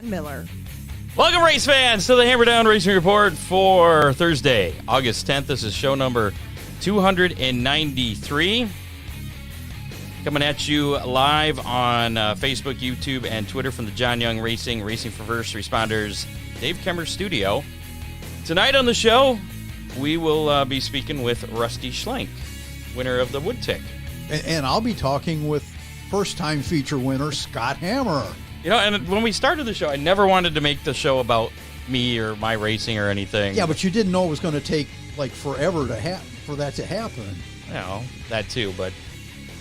Miller. Welcome, race fans, to the Hammer Down Racing Report for Thursday, August 10th. This is show number 293. Coming at you live on Facebook, YouTube, and Twitter from the John Young Racing for First Responders Dave Kemmer studio. Tonight on the show, we will be speaking with Rusty Schlenk, winner of the Wood Tick. And I'll be talking with first-time feature winner Scott Hammer. You know, and when we started the show, I never wanted to make the show about me or my racing or anything. Yeah, but you didn't know it was going to take like forever for that to happen. You know, that too, but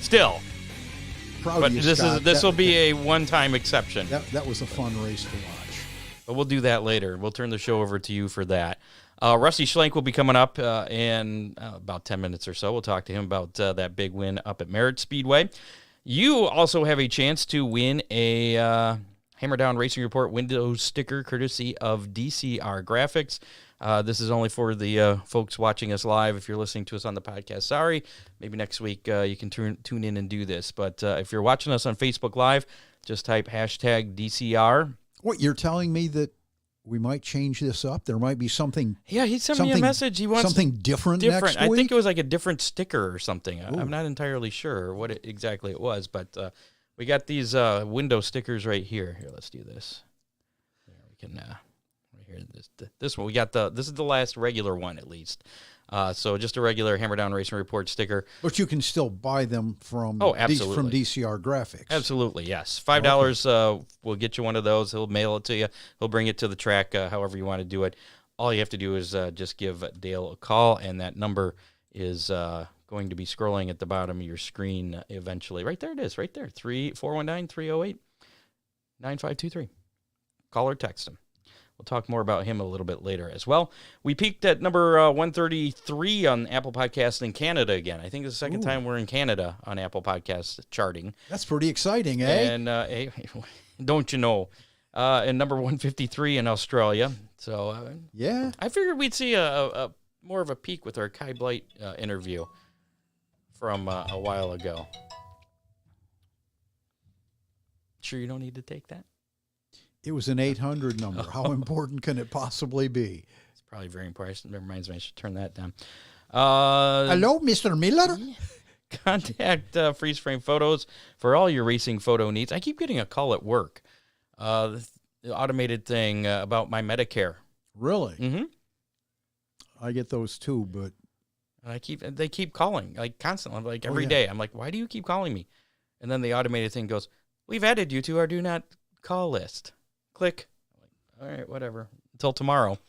still. Proud But of you, this will be a one-time exception. That was a fun race to watch. But we'll do that later. We'll turn the show over to you for that. Rusty Schlenk will be coming up in about 10 minutes or so. We'll talk to him about that big win up at Merritt Speedway. You also have a chance to win a Hammer Down Racing Report window sticker courtesy of DCR Graphics. This is only for the folks watching us live. If you're listening to us on the podcast, sorry. Maybe next week you can tune in and do this. But if you're watching us on Facebook Live, just type hashtag DCR. What, you're telling me that we might change this up? There might be something. Yeah, he sent me a message. He wants something different next week? I think it was like a different sticker or something. I'm not entirely sure what exactly it was, but we got these window stickers right here. Here, let's do this. There, we can right here. This one we got this is the last regular one at least. So just a regular Hammer Down Racing Report sticker. But you can still buy them from absolutely. From DCR Graphics. Absolutely, yes. $5 will get you one of those. He'll mail it to you. He'll bring it to the track, however you want to do it. All you have to do is just give Dale a call, and that number is going to be scrolling at the bottom of your screen eventually. Right there it is, right there. 419-308-9523. Call or text him. We'll talk more about him a little bit later as well. We peaked at number 133 on Apple Podcasts in Canada again. I think it's the second time we're in Canada on Apple Podcasts charting. That's pretty exciting, eh? And hey, don't you know? And number 153 in Australia. So yeah, I figured we'd see a more of a peak with our Kai Blight interview from a while ago. Sure you don't need to take that? It was an 800 number. How important can it possibly be? It's probably very important. It reminds me I should turn that down. Hello, Mr. Miller? Contact Freeze Frame Photos for all your racing photo needs. I keep getting a call at work. The automated thing about my Medicare. Really? Mm-hmm. I get those too, but... They keep calling, like constantly, like every day. I'm like, why do you keep calling me? And then the automated thing goes, we've added you to our do not call list. Click. All right, whatever. Until tomorrow.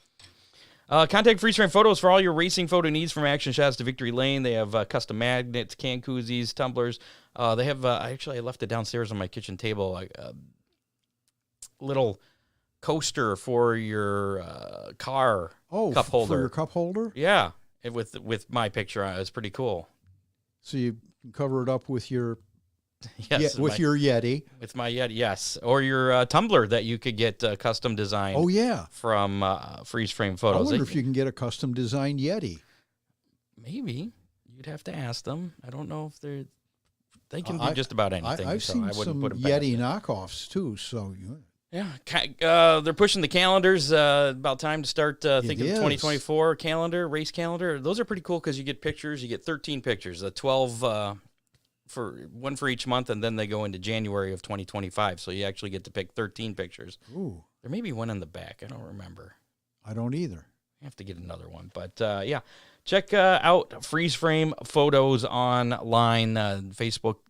Contact Freeze Frame Photos for all your racing photo needs, from action shots to victory lane. They have custom magnets, can koozies, tumblers. They have, I left it downstairs on my kitchen table, like a little coaster for your car cup holder. For your cup holder? Yeah, with my picture on it. It's pretty cool. So you can cover it up with your... Yes, your Yeti. With my Yeti, yes. Or your tumbler that you could get custom designed. Oh, yeah. From Freeze Frame Photos. I wonder if you can get a custom designed Yeti. Maybe. You'd have to ask them. I don't know if they can do just about anything. I've seen some Yeti knockoffs, too. So yeah. They're pushing the calendars. About time to start thinking of the 2024 race calendar. Those are pretty cool because you get pictures. You get 13 pictures. The 12... for one for each month, and then they go into January of 2025. So you actually get to pick 13 pictures. Ooh. There may be one in the back. I don't remember. I don't either. I have to get another one. But, yeah, check out Freeze Frame Photos online. Facebook,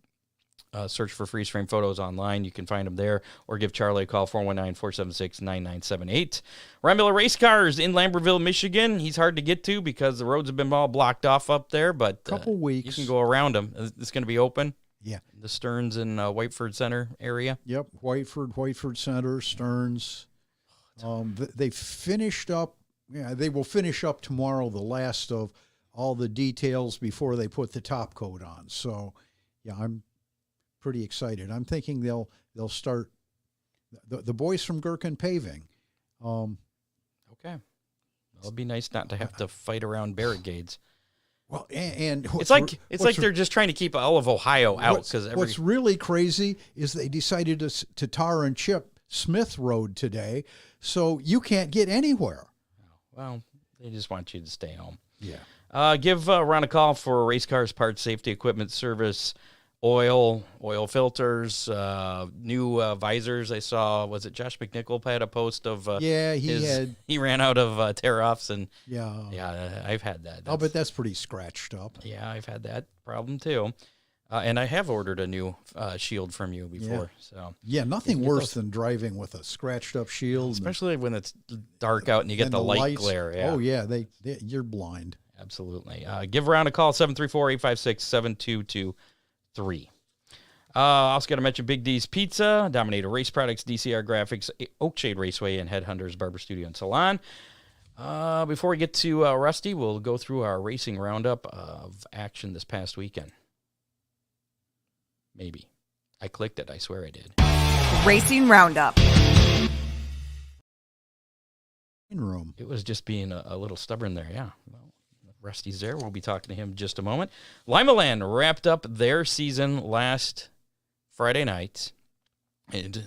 search for Freeze Frame Photos online. You can find them there, or give Charlie a call, 419-476-9978. Ron Miller Race Cars in Lambertville, Michigan. He's hard to get to because the roads have been all blocked off up there, but couple weeks. You can go around them. It's going to be open. Yeah. The Stearns and Whiteford Center area. Yep, Whiteford Center, Stearns. They finished up. Yeah, they will finish up tomorrow the last of all the details before they put the top coat on. So, yeah, I'm pretty excited. I'm thinking they'll start the boys from Gherkin Paving. Okay, it'll be nice not to have to fight around barricades. Well, and it's like they're just trying to keep all of Ohio out because what's really crazy is they decided to tar and chip Smith Road today, so you can't get anywhere. Well, they just want you to stay home. Yeah. Give Ron a call for race cars, parts, safety, equipment, service, oil filters, new visors. I saw, was it Josh McNichol had a post of he ran out of tear-offs, and yeah, I've had that. I'll bet that's pretty scratched up. Yeah, I've had that problem too. And I have ordered a new shield from you before. So nothing worse than driving with a scratched up shield, especially when it's dark out and you get the light glare. Yeah. Oh yeah, you're blind. Absolutely. Give Ron a call, 734-856-7223. Also got to mention Big D's Pizza, Dominator Race Products, DCR Graphics, Oakshade Raceway, and Headhunters Barber Studio and Salon. Before we get to Rusty, we'll go through our racing roundup of action this past weekend. Maybe. I clicked it. I swear I did. Racing roundup. Room. It was just being a little stubborn there, yeah. Well, Rusty's there. We'll be talking to him in just a moment. Limaland wrapped up their season last Friday night. It's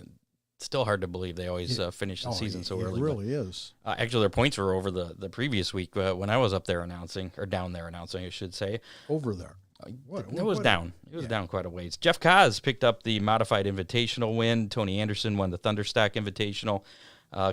still hard to believe they always finish the season so early. It really is. Actually, their points were over the previous week when I was up there announcing, or down there announcing, I should say. Over there. It was down. It was down quite a ways. Jeff Kaz picked up the modified invitational win. Tony Anderson won the Thunderstock Invitational.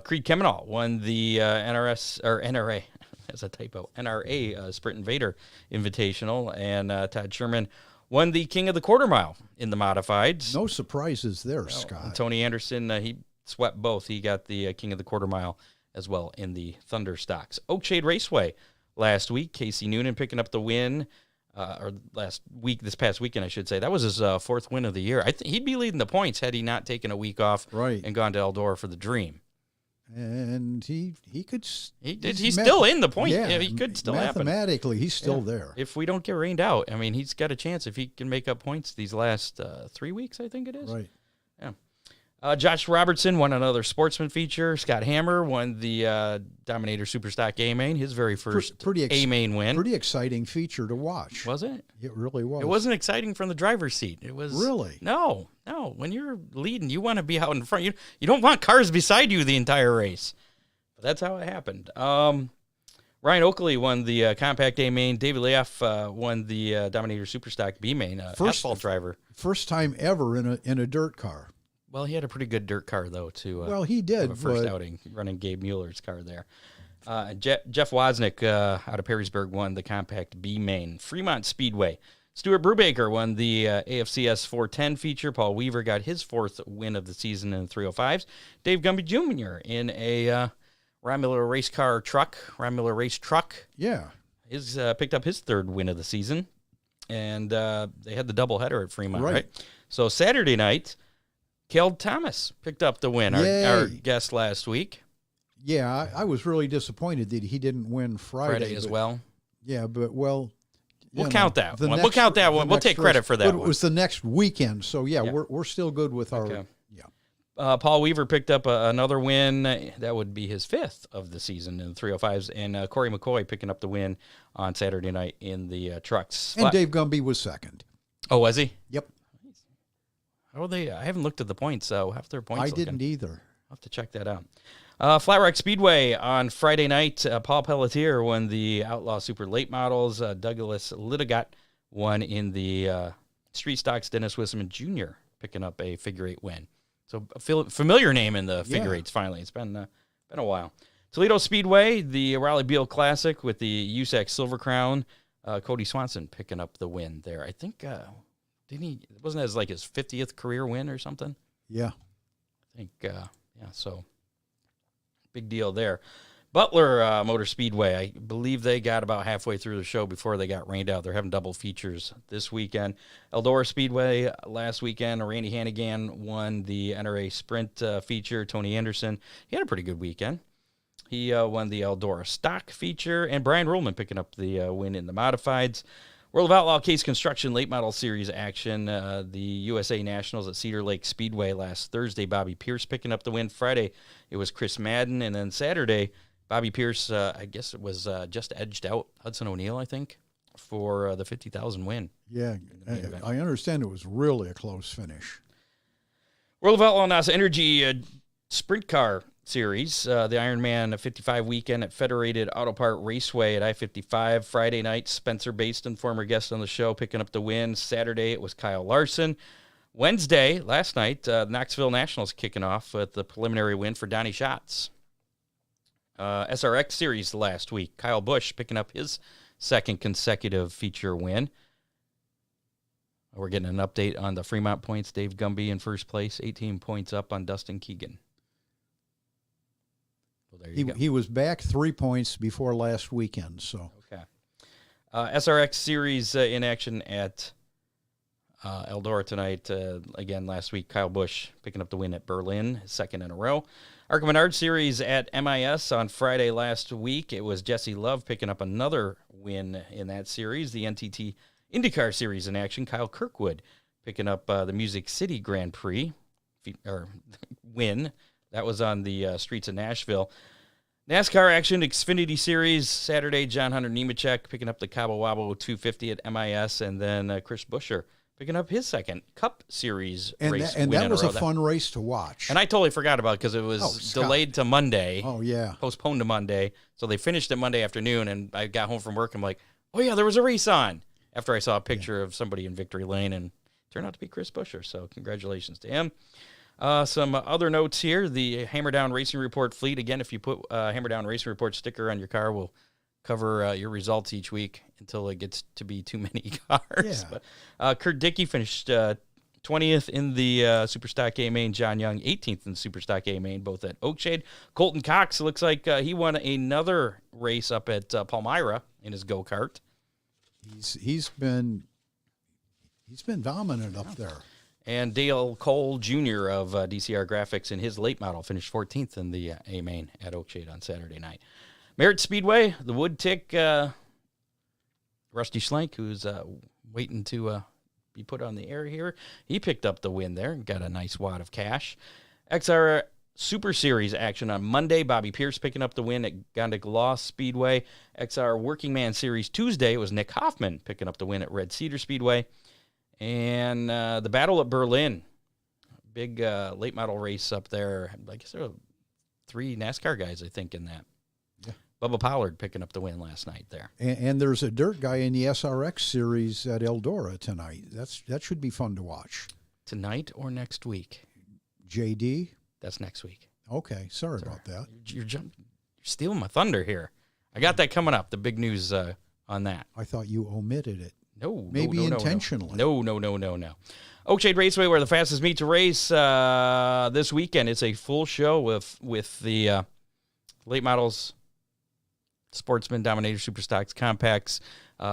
Creed Kemenal won the NRA. That's a typo. NRA Sprint Invader Invitational, and Todd Sherman won the King of the Quarter Mile in the modifieds. No surprises there, Scott. And Tony Anderson, he swept both. He got the King of the Quarter Mile as well in the Thunderstocks. Oakshade Raceway last week. Casey Noonan picking up the win. This past weekend, I should say. That was his fourth win of the year. I think he'd be leading the points had he not taken a week off and gone to Eldora for the Dream. And he could. He's still in the point. Yeah, he could still happen. Mathematically, he's still there. If we don't get rained out, I mean, he's got a chance if he can make up points these last 3 weeks, I think it is. Right. Yeah. Josh Robertson won another sportsman feature. Scott Hammer won the Dominator Superstock A Main, his very first A Main win. Pretty exciting feature to watch. Was it? It really was. It wasn't exciting from the driver's seat. It was really no. When you're leading, you want to be out in front. You don't want cars beside you the entire race. But that's how it happened. Ryan Oakley won the Compact A Main. David Leoff won the Dominator Superstock B Main. Asphalt driver. First time ever in a dirt car. Well, he had a pretty good dirt car, though, too. Well, he did. First outing, running Gabe Mueller's car there. Jeff Wozniak out of Perrysburg won the Compact B Main. Fremont Speedway. Stuart Brubaker won the AFCS 410 feature. Paul Weaver got his fourth win of the season in the 305s. Dave Gumby Jr. in a Ron Miller race truck. Yeah. Picked up his third win of the season. And they had the doubleheader at Fremont, right? So Saturday night, Kel Thomas picked up the win, our guest last week. Yeah, I was really disappointed that he didn't win Friday as well. Yeah, but we'll count that one. We'll count that one. We'll take credit for that one. It was the next weekend, so we're still good with our. Okay. Paul Weaver picked up another win. That would be his fifth of the season in the 305s, and Corey McCoy picking up the win on Saturday night in the trucks. And Dave Gumby was second. Oh, was he? Yep. How are they? I haven't looked at the points, so half their points. I didn't either. I'll have to check that out. Flat Rock Speedway on Friday night. Paul Pelletier won the Outlaw Super Late Models. Douglas Littagott won in the Street Stocks. Dennis Wisman Jr. picking up a figure eight win. So a familiar name in the figure eights. Finally, it's been a while. Toledo Speedway, the Raleigh Beal Classic with the USAC Silver Crown. Cody Swanson picking up the win there. I think. Didn't he? Wasn't that his 50th career win or something? Yeah. I think, so big deal there. Butler Motor Speedway, I believe they got about halfway through the show before they got rained out. They're having double features this weekend. Eldora Speedway last weekend, Randy Hannigan won the NRA Sprint feature. Tony Anderson, he had a pretty good weekend. He won the Eldora Stock feature, and Brian Ruhlman picking up the win in the modifieds. World of Outlaw Case Construction Late Model Series action. The USA Nationals at Cedar Lake Speedway last Thursday. Bobby Pierce picking up the win. Friday, it was Chris Madden. And then Saturday, Bobby Pierce, I guess it was just edged out Hudson O'Neill, I think, for the 50,000 win. Yeah, I understand it was really a close finish. World of Outlaw NASA Energy Sprint car series, the Ironman 55 weekend at Federated Auto Part Raceway at I-55. Friday night, Spencer Baston, former guest on the show, picking up the win. Saturday, it was Kyle Larson. Wednesday, last night, Knoxville Nationals kicking off with the preliminary win for Donnie Schatz. SRX series last week, Kyle Busch picking up his second consecutive feature win. We're getting an update on the Fremont points. Dave Gumby in first place, 18 points up on Dustin Keegan. Well, there you go. He was back 3 points before last weekend. So okay. SRX series in action at Eldora tonight. Again, last week, Kyle Busch picking up the win at Berlin, his second in a row. ARCA Menard series at MIS on Friday last week. It was Jesse Love picking up another win in that series. The NTT IndyCar series in action. Kyle Kirkwood picking up the Music City Grand Prix win. That was on the streets of Nashville. NASCAR action, Xfinity Series, Saturday, John Hunter Nemechek picking up the Cabo Wabo 250 at MIS, and then Chris Buescher picking up his second Cup Series race win. And that was a fun race to watch. And I totally forgot about it because it was delayed to Monday. Oh, yeah. Postponed to Monday. So they finished it Monday afternoon, and I got home from work. I'm like, oh, yeah, there was a race on. After I saw a picture of somebody in Victory Lane, and it turned out to be Chris Buescher. So congratulations to him. Some other notes here. The Hammer Down Racing Report fleet. Again, if you put Hammer Down Racing Report sticker on your car, we'll cover your results each week until it gets to be too many cars. Yeah. But Kurt Dickey finished 20th in the Superstock A Main. John Young, 18th in the Superstock A Main, both at Oakshade. Colton Cox looks like he won another race up at Palmyra in his go-kart. He's been dominant up there. And Dale Cole Jr. of DCR Graphics in his late model finished 14th in the A Main at Oakshade on Saturday night. Merritt Speedway, the Wood Tick, Rusty Schlenk, who's waiting to be put on the air here. He picked up the win there and got a nice wad of cash. XR Super Series action on Monday. Bobby Pierce picking up the win at Gondik Law Speedway. XR Working Man Series Tuesday. It was Nick Hoffman picking up the win at Red Cedar Speedway. And the Battle at Berlin. Big late model race up there. I guess there were 3 NASCAR guys, I think, in that. Yeah. Bubba Pollard picking up the win last night there. And there's a dirt guy in the SRX Series at Eldora tonight. That should be fun to watch. Tonight or next week? JD? That's next week. Okay, sorry about that. You're stealing my thunder here. I got that coming up, the big news on that. I thought you omitted it. No. Maybe intentionally. No. Oakshade Raceway, where the fastest meet to race this weekend. It's a full show with the late models, Sportsman, Dominator, Superstocks, Compacts,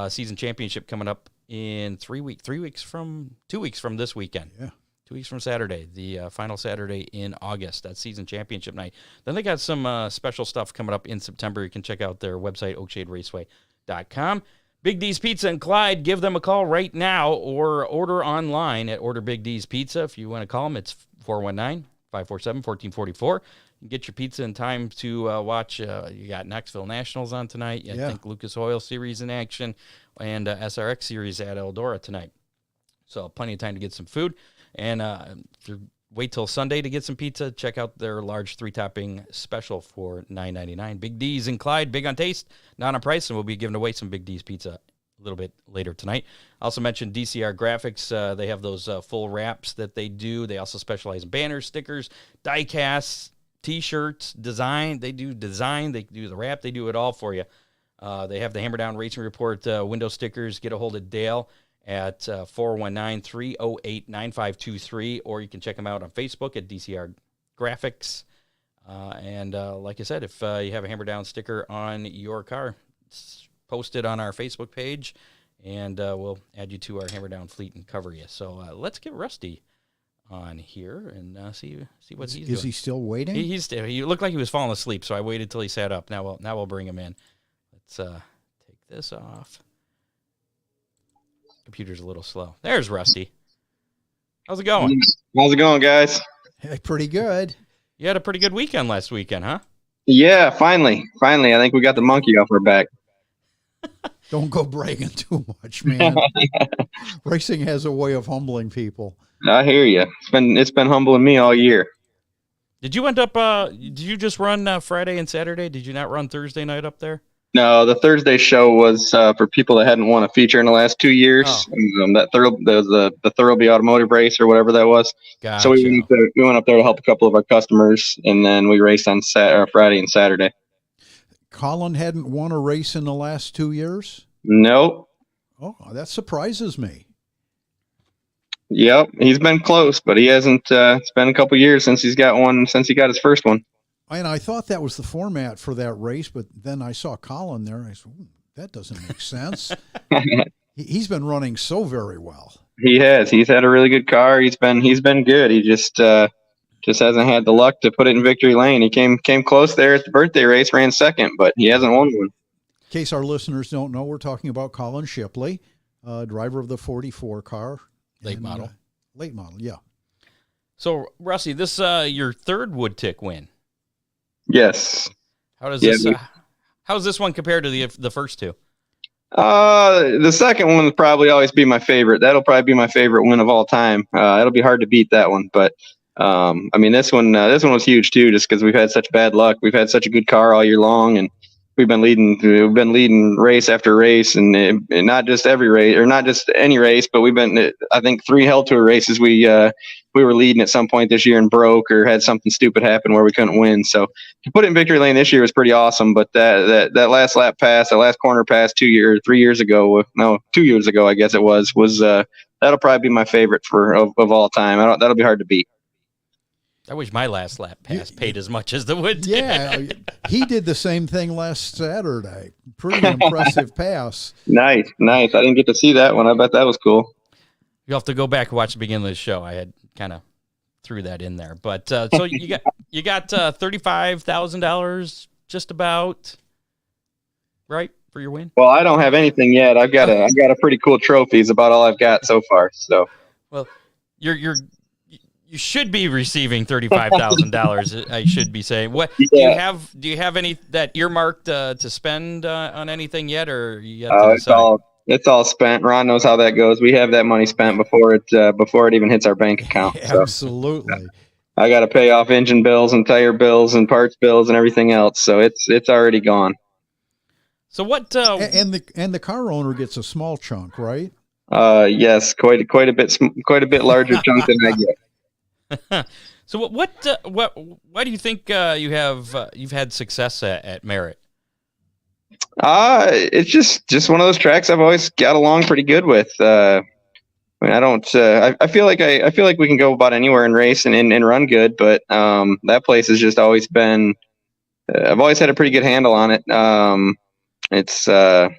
season championship coming up in 2 weeks from this weekend. Yeah. 2 weeks from Saturday, the final Saturday in August. That's season championship night. Then they got some special stuff coming up in September. You can check out their website, oakshaderaceway.com. Big D's Pizza in Clyde. Give them a call right now or order online at Order Big D's Pizza. If you want to call them, it's 419-547-1444. You get your pizza in time to watch. You got Knoxville Nationals on tonight. I think Lucas Oil Series in action and SRX Series at Eldora tonight. So plenty of time to get some food. And if you wait till Sunday to get some pizza, check out their large 3-topping special for $9.99. Big D's in Clyde, big on taste, not on price, and we'll be giving away some Big D's pizza a little bit later tonight. I also mentioned DCR Graphics. They have those full wraps that they do. They also specialize in banners, stickers, die casts, T-shirts, design. They do the wrap. They do it all for you. They have the Hammer Down Racing Report window stickers. Get a hold of Dale at 419-308-9523, or you can check them out on Facebook at DCR Graphics. And like I said, if you have a Hammer Down sticker on your car, post it on our Facebook page, and we'll add you to our Hammer Down fleet and cover you. So let's get Rusty on here and see what he's doing. Is he still waiting? He looked like he was falling asleep, so I waited till he sat up. Now we'll bring him in. Let's take this off. Computer's a little slow. There's Rusty. How's it going? How's it going, guys? Hey, pretty good. You had a pretty good weekend last weekend, huh? Yeah, finally. I think we got the monkey off our back. Don't go bragging too much, man. Racing has a way of humbling people. I hear you. It's been humbling me all year. Did you end up? Did you just run Friday and Saturday? Did you not run Thursday night up there? No, the Thursday show was for people that hadn't won a feature in the last 2 years. That the Thurlby Automotive Race or whatever that was. Gotcha. So we went up there to help a couple of our customers, and then we raced on Friday and Saturday. Colin hadn't won a race in the last 2 years? Nope. Oh, that surprises me. Yep, he's been close, but he hasn't. It's been a couple years since he got his first one. And I thought that was the format for that race, but then I saw Colin there. And I said, that doesn't make sense. He's been running so very well. He has. He's had a really good car. He's been good. He just hasn't had the luck to put it in victory lane. He came close there at the birthday race, ran second, but he hasn't won one. In case our listeners don't know, we're talking about Colin Shipley, driver of the 44 car. Late model. Late model, yeah. So, Rusty, this your third wood tick win. Yes. How does this? How's this one compared to the first two? The second one will probably always be my favorite. That'll probably be my favorite win of all time. It'll be hard to beat that one, but I mean, this one was huge too, just because we've had such bad luck. We've had such a good car all year long, and we've been leading race after race, and not just every race or not just any race, but we've been, I think, 3 Hell Tour races. We were leading at some point this year and broke or had something stupid happen where we couldn't win. So to put it in victory lane this year was pretty awesome. But that last lap pass, that last corner pass 2 years ago, I guess it was that'll probably be my favorite of all time. That'll be hard to beat. I wish my last lap pass paid as much as the wood tick. Yeah, he did the same thing last Saturday. Pretty impressive pass. Nice. I didn't get to see that one. I bet that was cool. You'll have to go back and watch the beginning of the show. I had kind of threw that in there, but so you got $35,000 just about right for your win. Well, I don't have anything yet. I've got a pretty cool trophy. Is about all I've got so far. So, well, you should be receiving $35,000. I should be saying. What yeah. Do you have any that earmarked to spend on anything yet, or you have to decide? It's all spent. Ron knows how that goes. We have that money spent before it even hits our bank account. So. Absolutely. I got to pay off engine bills and tire bills and parts bills and everything else. So it's already gone. So what? And the car owner gets a small chunk, right? Yes, quite a bit larger chunk than I get. So why do you think you've had success at Merritt? It's just one of those tracks I've always got along pretty good with. I mean, I don't. I feel like we can go about anywhere and race and run good, but that place has just always been. I've always had a pretty good handle on it. It's one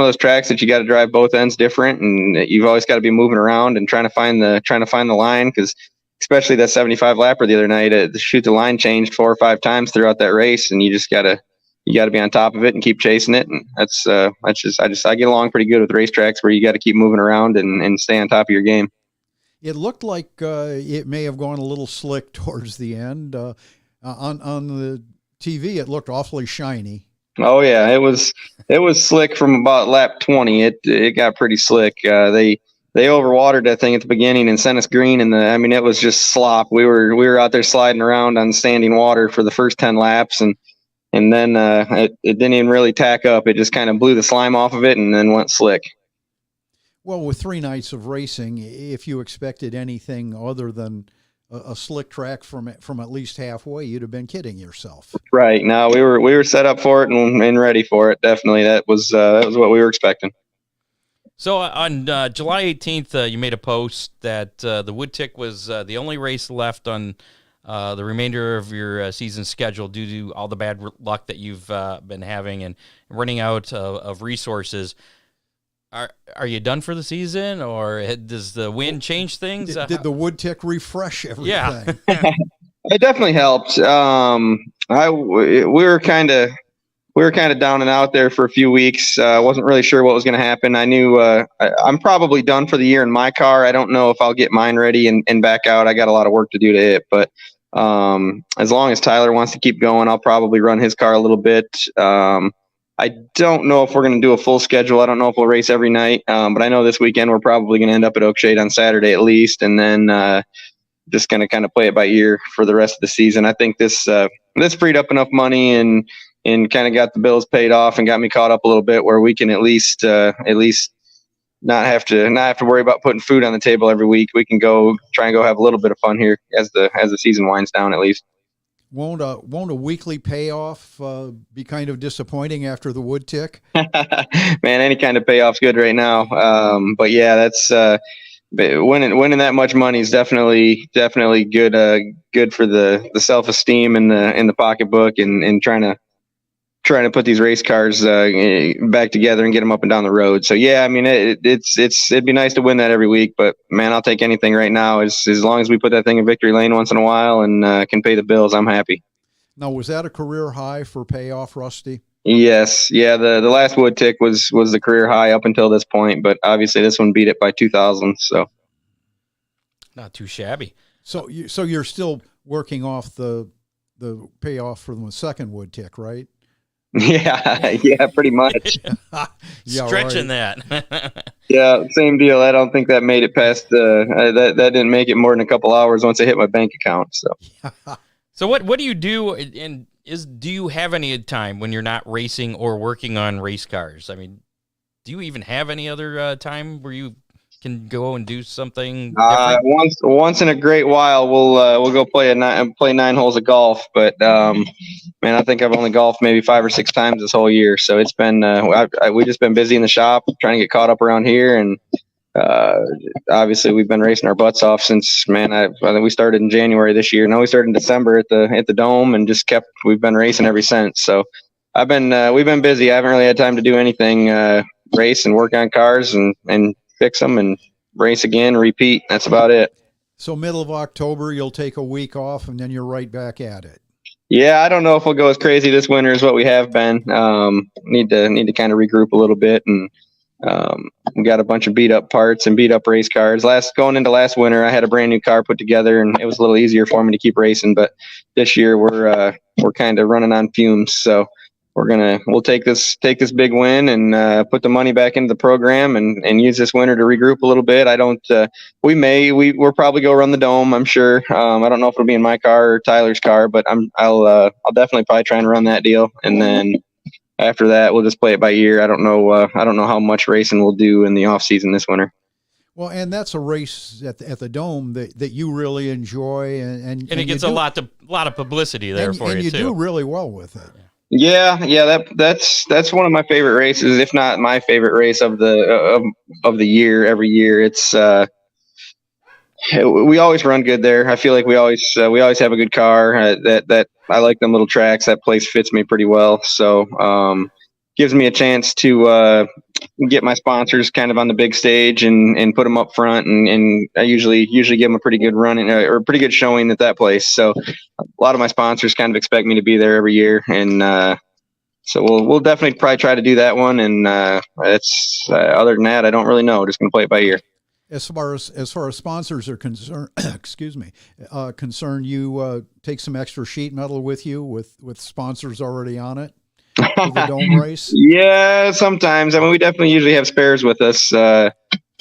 of those tracks that you got to drive both ends different, and you've always got to be moving around and trying to find the line, because especially that 75 lapper the other night, the line changed 4 or 5 times throughout that race, and you got to be on top of it and keep chasing it. And I get along pretty good with racetracks where you got to keep moving around and stay on top of your game. It looked like it may have gone a little slick towards the end. On the TV, it looked awfully shiny. Oh yeah, it was slick from about lap 20. It got pretty slick. They overwatered that thing at the beginning and sent us green, and it was just slop. We were out there sliding around on standing water for the first 10 laps, and then it didn't even really tack up. It just kind of blew the slime off of it and then went slick. Well, with 3 nights of racing, if you expected anything other than a slick track from at least halfway, you'd have been kidding yourself. Right. No, we were set up for it and ready for it. Definitely, that was what we were expecting. So on July 18th, you made a post that the Wood Tick was the only race left on the remainder of your season schedule due to all the bad luck that you've been having and running out of resources. Are you done for the season, or does the wind change things? Did the Wood Tick refresh everything? Yeah. It definitely helped. We were kind of down and out there for a few weeks. Wasn't really sure what was going to happen. I knew I'm probably done for the year in my car. I don't know if I'll get mine ready and back out. I got a lot of work to do to it, but as long as Tyler wants to keep going, I'll probably run his car a little bit. I don't know if we're going to do a full schedule. I don't know if we'll race every night, but I know this weekend we're probably going to end up at Oakshade on Saturday at least, and then just going to kind of play it by ear for the rest of the season. I think this freed up enough money and kind of got the bills paid off and got me caught up a little bit where we can at least not have to worry about putting food on the table every week. We can try and go have a little bit of fun here as the season winds down, at least. Won't a weekly payoff be kind of disappointing after the wood tick? Man, any kind of payoff's good right now. But yeah, that's winning that much money is definitely good for the self-esteem and the pocketbook and trying to put these race cars back together and get them up and down the road. So yeah, I mean it'd be nice to win that every week, but man, I'll take anything right now as long as we put that thing in victory lane once in a while and can pay the bills. I'm happy. Now, was that a career high for payoff, Rusty? Yes, yeah. The last wood tick was the career high up until this point, but obviously this one beat it by 2,000. So not too shabby. So you're still working off the payoff from the second wood tick, right? Yeah, pretty much. Yeah, stretching right. that. Yeah, same deal. I don't think that made it past that didn't make it more than a couple hours once I hit my bank account. So, so what do you do? And do you have any time when you're not racing or working on race cars? I mean, do you even have any other time where you can go and do something different? Once in a great while, we'll go play 9 holes of golf. But man, I think I've only golfed maybe 5 or 6 times this whole year. So it's been we've just been busy in the shop trying to get caught up around here, and obviously we've been racing our butts off since I think we started in January this year. No, we started in December at the Dome and we've been racing ever since. So we've been busy. I haven't really had time to do anything, race and work on cars and fix them and race again, repeat. That's about it. So middle of October, you'll take a week off and then you're right back at it. Yeah, I don't know if we'll go as crazy this winter as what we have been. Need to kind of regroup a little bit, and we got a bunch of beat up parts and beat up race cars. Going into last winter, I had a brand new car put together, and it was a little easier for me to keep racing. But this year we're kind of running on fumes, so we'll take this big win and put the money back into the program and use this winter to regroup a little bit. We'll probably go run the Dome, I'm sure. I don't know if it'll be in my car or Tyler's car, but I'll definitely probably try and run that deal. And then after that, we'll just play it by ear. I don't know how much racing we'll do in the off season this winter. Well, and that's a race at the Dome that you really enjoy, and it gets a lot of publicity there for you, and you too. do really well with it. Yeah, that's one of my favorite races, if not my favorite race of the year. Every year, it's we always run good there. I feel like we always have a good car. That I like them little tracks. That place fits me pretty well. So gives me a chance to get my sponsors kind of on the big stage and put them up front, and I usually give them a pretty good run or a pretty good showing at that place. So a lot of my sponsors kind of expect me to be there every year, and so we'll definitely probably try to do that one. And it's other than that, I don't really know. Just gonna play it by ear. As far as sponsors are concerned, you take some extra sheet metal with you with sponsors already on it for the Dome race. Yeah, sometimes. I mean, we definitely usually have spares with us.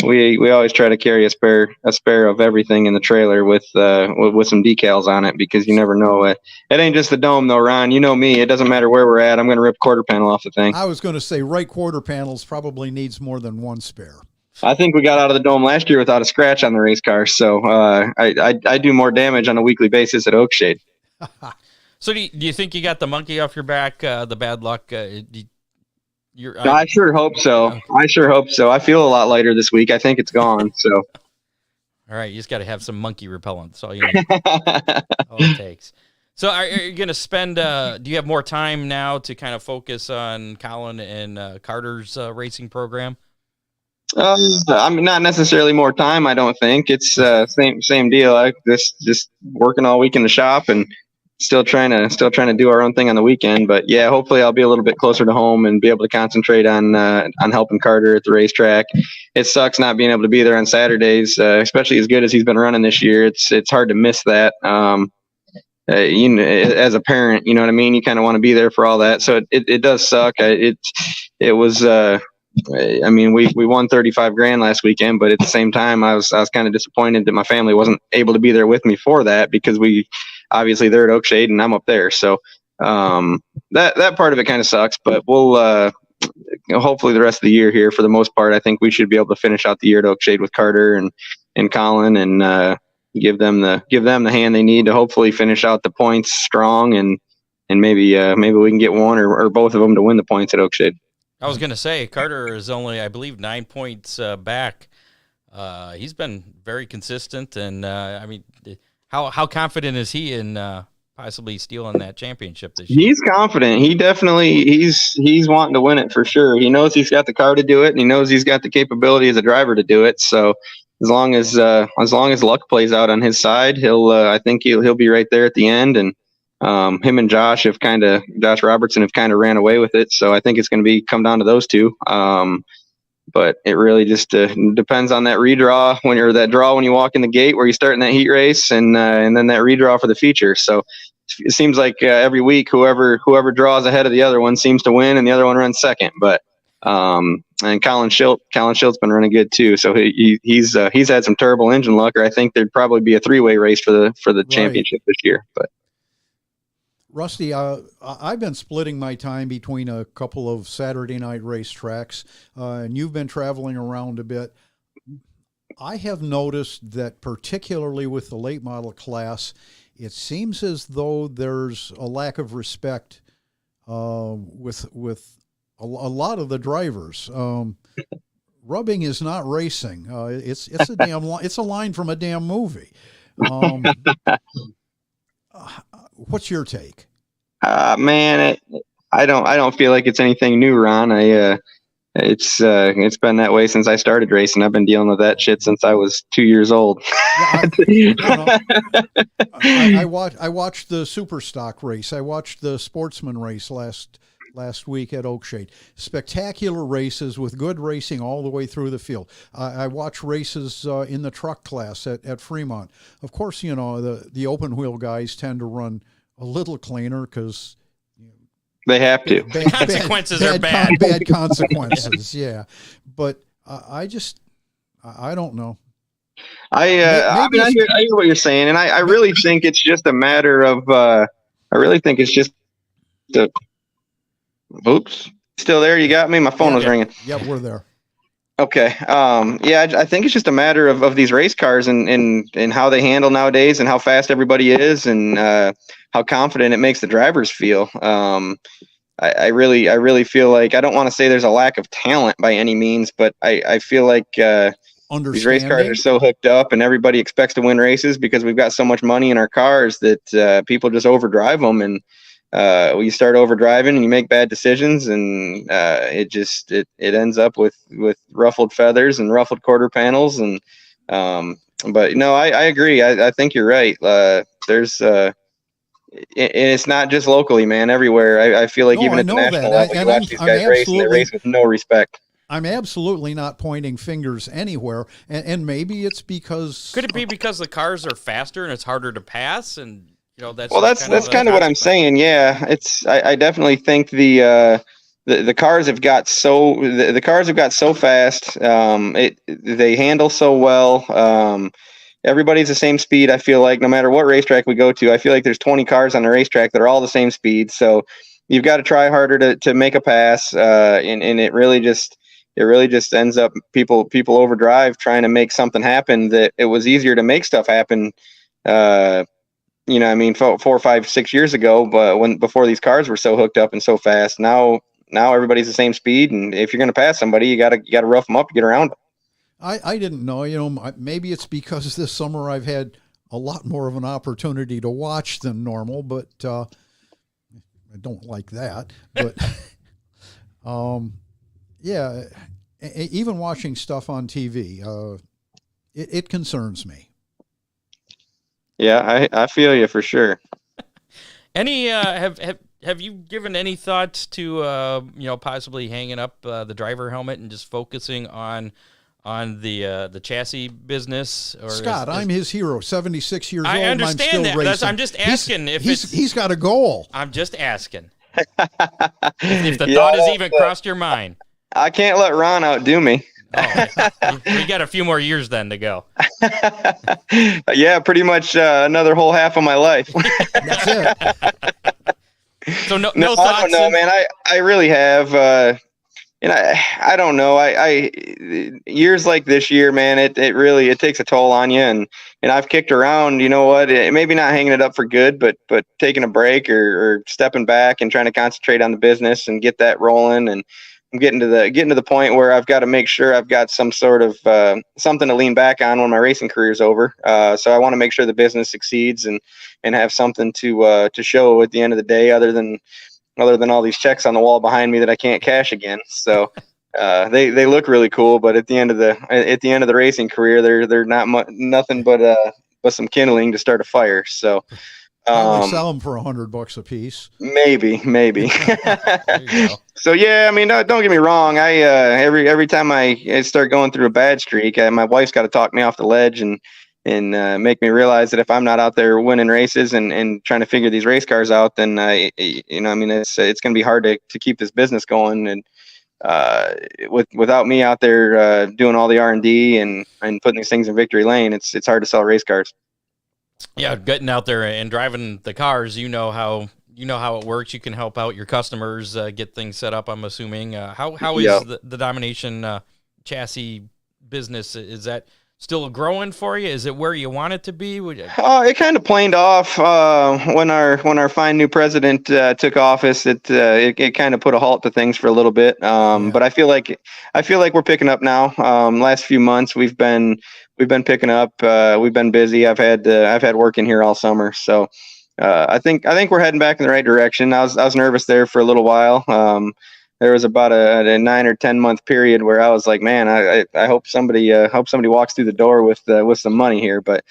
We always try to carry a spare of everything in the trailer with some decals on it, because you never know. It ain't just the Dome though, Ron. You know me. It doesn't matter where we're at. I'm going to rip quarter panel off the thing. I was going to say right quarter panels probably needs more than one spare. I think we got out of the Dome last year without a scratch on the race car, so I do more damage on a weekly basis at Oakshade. So do you think you got the monkey off your back, the bad luck? I sure hope so. Okay. I sure hope so. I feel a lot lighter this week. I think it's gone. So, all right, you just got to have some monkey repellent. That's all you need. All it takes. So are you going to spend, do you have more time now to kind of focus on Colin and Carter's racing program? I mean, not necessarily more time. I don't think it's same deal. I just working all week in the shop and still trying to do our own thing on the weekend. But yeah, hopefully I'll be a little bit closer to home and be able to concentrate on helping Carter at the racetrack. It sucks not being able to be there on Saturdays, especially as good as he's been running this year. It's hard to miss that. As a parent, you know what I mean? You kind of want to be there for all that. So it does suck. It was I mean, we won 35 grand last weekend, but at the same time, I was kind of disappointed that my family wasn't able to be there with me for that, because obviously they're at Oakshade and I'm up there. So that part of it kind of sucks, but we'll hopefully the rest of the year here, for the most part, I think we should be able to finish out the year at Oakshade with Carter and Colin, and give them the hand they need to hopefully finish out the points strong, and maybe we can get one or both of them to win the points at Oakshade. I was going to say, Carter is only, I believe, 9 points back. He's been very consistent, and I mean, how confident is he in possibly stealing that championship this year? He's confident. He definitely he's wanting to win it for sure. He knows he's got the car to do it, and he knows he's got the capability as a driver to do it. So as long as luck plays out on his side, I think he'll be right there at the end. And him and Josh Robertson have kind of ran away with it. So I think it's going to come down to those two. But it really just depends on that redraw when you walk in the gate, where you start in that heat race, and then that redraw for the feature. So it seems like every week whoever draws ahead of the other one seems to win, and the other one runs second. But and Colin Schilt's been running good too. So he's had some terrible engine luck, or I think there'd probably be a 3-way race for the championship this year. But Rusty, I've been splitting my time between a couple of Saturday night racetracks, and you've been traveling around a bit. I have noticed that particularly with the late model class, it seems as though there's a lack of respect with a lot of the drivers. Rubbing is not racing. It's a line from a damn movie. What's your take? Man, I don't feel like it's anything new, Ron. It's been that way since I started racing. I've been dealing with that shit since I was 2 years old. I watched the Superstock race. I watched the Sportsman race last week at Oakshade. Spectacular races with good racing all the way through the field. I watched races in the truck class at Fremont. Of course, the open wheel guys tend to run a little cleaner because they have to. Consequences are bad. Bad consequences, yeah. But I don't know. I hear what you're saying, and I really think it's just a matter of. Oops, still there? You got me? My phone was ringing. Yeah, we're there. Okay. I think it's just a matter of these race cars and how they handle nowadays, and how fast everybody is, and how confident it makes the drivers feel. I really feel like, I don't want to say there's a lack of talent by any means, but I feel like these race cars are so hooked up, and everybody expects to win races because we've got so much money in our cars that people just overdrive them, and you start overdriving and you make bad decisions, and it ends up with ruffled feathers and ruffled quarter panels. And but no, I agree. I think you're right. There's and it's not just locally, man. Everywhere. I feel like even at the national level, you watch these guys race, and they race with no respect. I'm absolutely not pointing fingers anywhere, and maybe it's because. Could it be because the cars are faster and it's harder to pass, and that's kind of what I'm saying. Yeah, I definitely think the cars have got so fast. They handle so well. Everybody's the same speed. I feel like no matter what racetrack we go to, I feel like there's 20 cars on the racetrack that are all the same speed. So you've got to try harder to make a pass. And it really just ends up people overdrive trying to make something happen that it was easier to make stuff happen. 4, 5, 6 years ago, but before these cars were so hooked up and so fast. Now everybody's the same speed, and if you're going to pass somebody, you got to rough them up to get around them. I didn't know. Maybe it's because this summer I've had a lot more of an opportunity to watch than normal, but I don't like that. But yeah, even watching stuff on TV, it concerns me. Yeah, I feel you for sure. Any have you given any thoughts to possibly hanging up the driver helmet and just focusing on the chassis business? Or Scott, I'm his hero. 76 years old. I understand I'm still that. racing. I'm just asking he's got a goal. I'm just asking if the thought has even crossed your mind. I can't let Ron outdo me. Oh, we got a few more years then to go. Yeah, pretty much another whole half of my life. That's it. So no No, I thoughts. don't know, man. I really have. And I don't know. I years like this year, man, it really takes a toll on you. And I've kicked around, you know what? Maybe not hanging it up for good, but taking a break or stepping back and trying to concentrate on the business and get that rolling. And I'm getting to the point where I've got to make sure I've got some sort of something to lean back on when my racing career is over. So I want to make sure the business succeeds and have something to show at the end of the day, other than all these checks on the wall behind me that I can't cash again. So they look really cool, but at the end of the racing career, they're nothing but some kindling to start a fire. So Probably sell them for $100 a piece. Maybe. There you go. So yeah, I mean, don't get me wrong. I every time I start going through a bad streak, my wife's got to talk me off the ledge and make me realize that if I'm not out there winning races and trying to figure these race cars out, then it's going to be hard to keep this business going. And without me out there doing all the R&D and putting these things in victory lane, it's hard to sell race cars. Yeah, getting out there and driving the cars, you know how it works. You can help out your customers get things set up. I'm assuming. How is the Domination chassis business? Is that still growing for you? Is it where you want it to be? It kind of planed off when our fine new president took office. It kind of put a halt to things for a little bit. But I feel like we're picking up now. Last few months we've been picking up. We've been busy. I've had work in here all summer, so I think we're heading back in the right direction. I was nervous there for a little while. There was about a 9 or 10 month period where I was like, man, I hope somebody walks through the door with some money here. But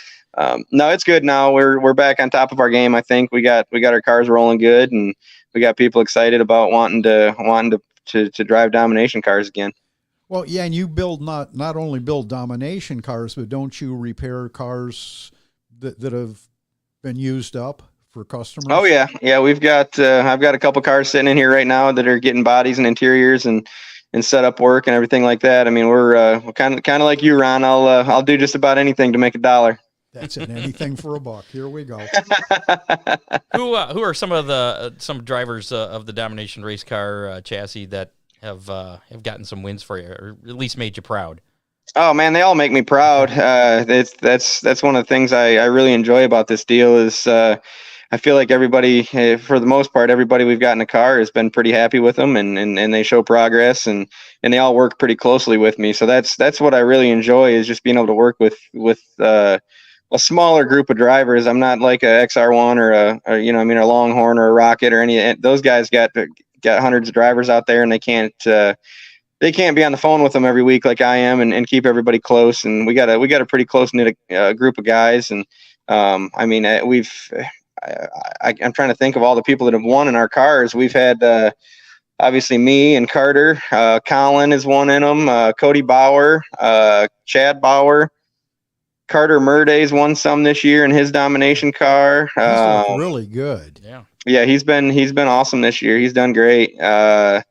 no, it's good now. We're back on top of our game. I think we got our cars rolling good, and we got people excited about wanting to drive Domination cars again. Well, yeah, and you build not only build Domination cars, but don't you repair cars that have been used up for customers? Oh yeah. We've got I've got a couple cars sitting in here right now that are getting bodies and interiors and setup work and everything like that. I mean, we're kind of like you, Ron. I'll do just about anything to make a dollar. That's it. Anything for a buck. Here we go. Who are some drivers of the Domination race car chassis that have gotten some wins for you, or at least made you proud? Oh man, they all make me proud. That's one of the things I really enjoy about this deal is I feel like everybody, for the most part, everybody we've got in a car has been pretty happy with them, and they show progress, and they all work pretty closely with me. So that's what I really enjoy, is just being able to work with a smaller group of drivers. I'm not like a XR1 or a Longhorn or a Rocket or any. Those guys got hundreds of drivers out there, and they can't be on the phone with them every week like I am, and keep everybody close. And we got a pretty close knit group of guys. And I'm trying to think of all the people that have won in our cars. We've had obviously me and Carter. Colin is one in them. Cody Bauer, Chad Bauer. Carter Murday's won some this year in his Domination car. He's looked really good. Yeah, he's been awesome this year. He's done great. Man,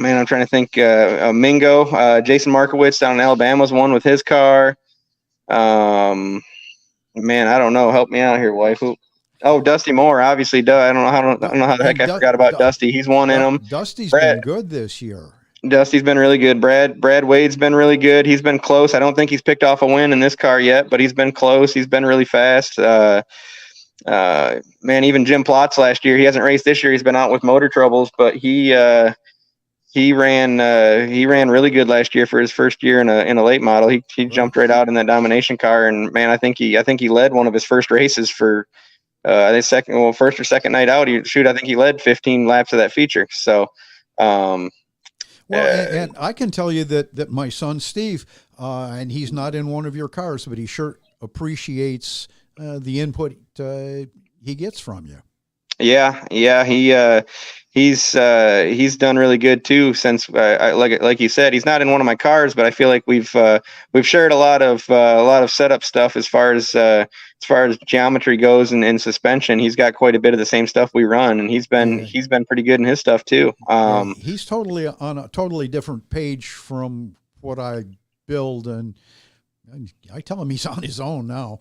I'm trying to think. Mingo, Jason Markowitz down in Alabama's won with his car. Man, I don't know. Help me out here, wife. Oh, Dusty Moore, obviously. I don't know how the heck I forgot about Dusty. He's won in them. Dusty's been good this year. Dusty's been really good. Brad Wade's been really good. He's been close. I don't think he's picked off a win in this car yet, but he's been close. He's been really fast. Man, even Jim Plotz last year, he hasn't raced this year. He's been out with motor troubles, but he ran really good last year for his first year in a late model. He jumped right out in that Domination car, and man, I think he led one of his first races for first or second night out. I think he led 15 laps of that feature. So. And I can tell you that my son Steve, and he's not in one of your cars, but he sure appreciates the input he gets from you. Yeah. he's done really good too. Since like you said, he's not in one of my cars, but I feel like we've shared a lot of setup stuff as far as geometry goes and suspension. He's got quite a bit of the same stuff we run, and he's been pretty good in his stuff too. He's totally on a totally different page from what I build, and I tell him he's on his own now.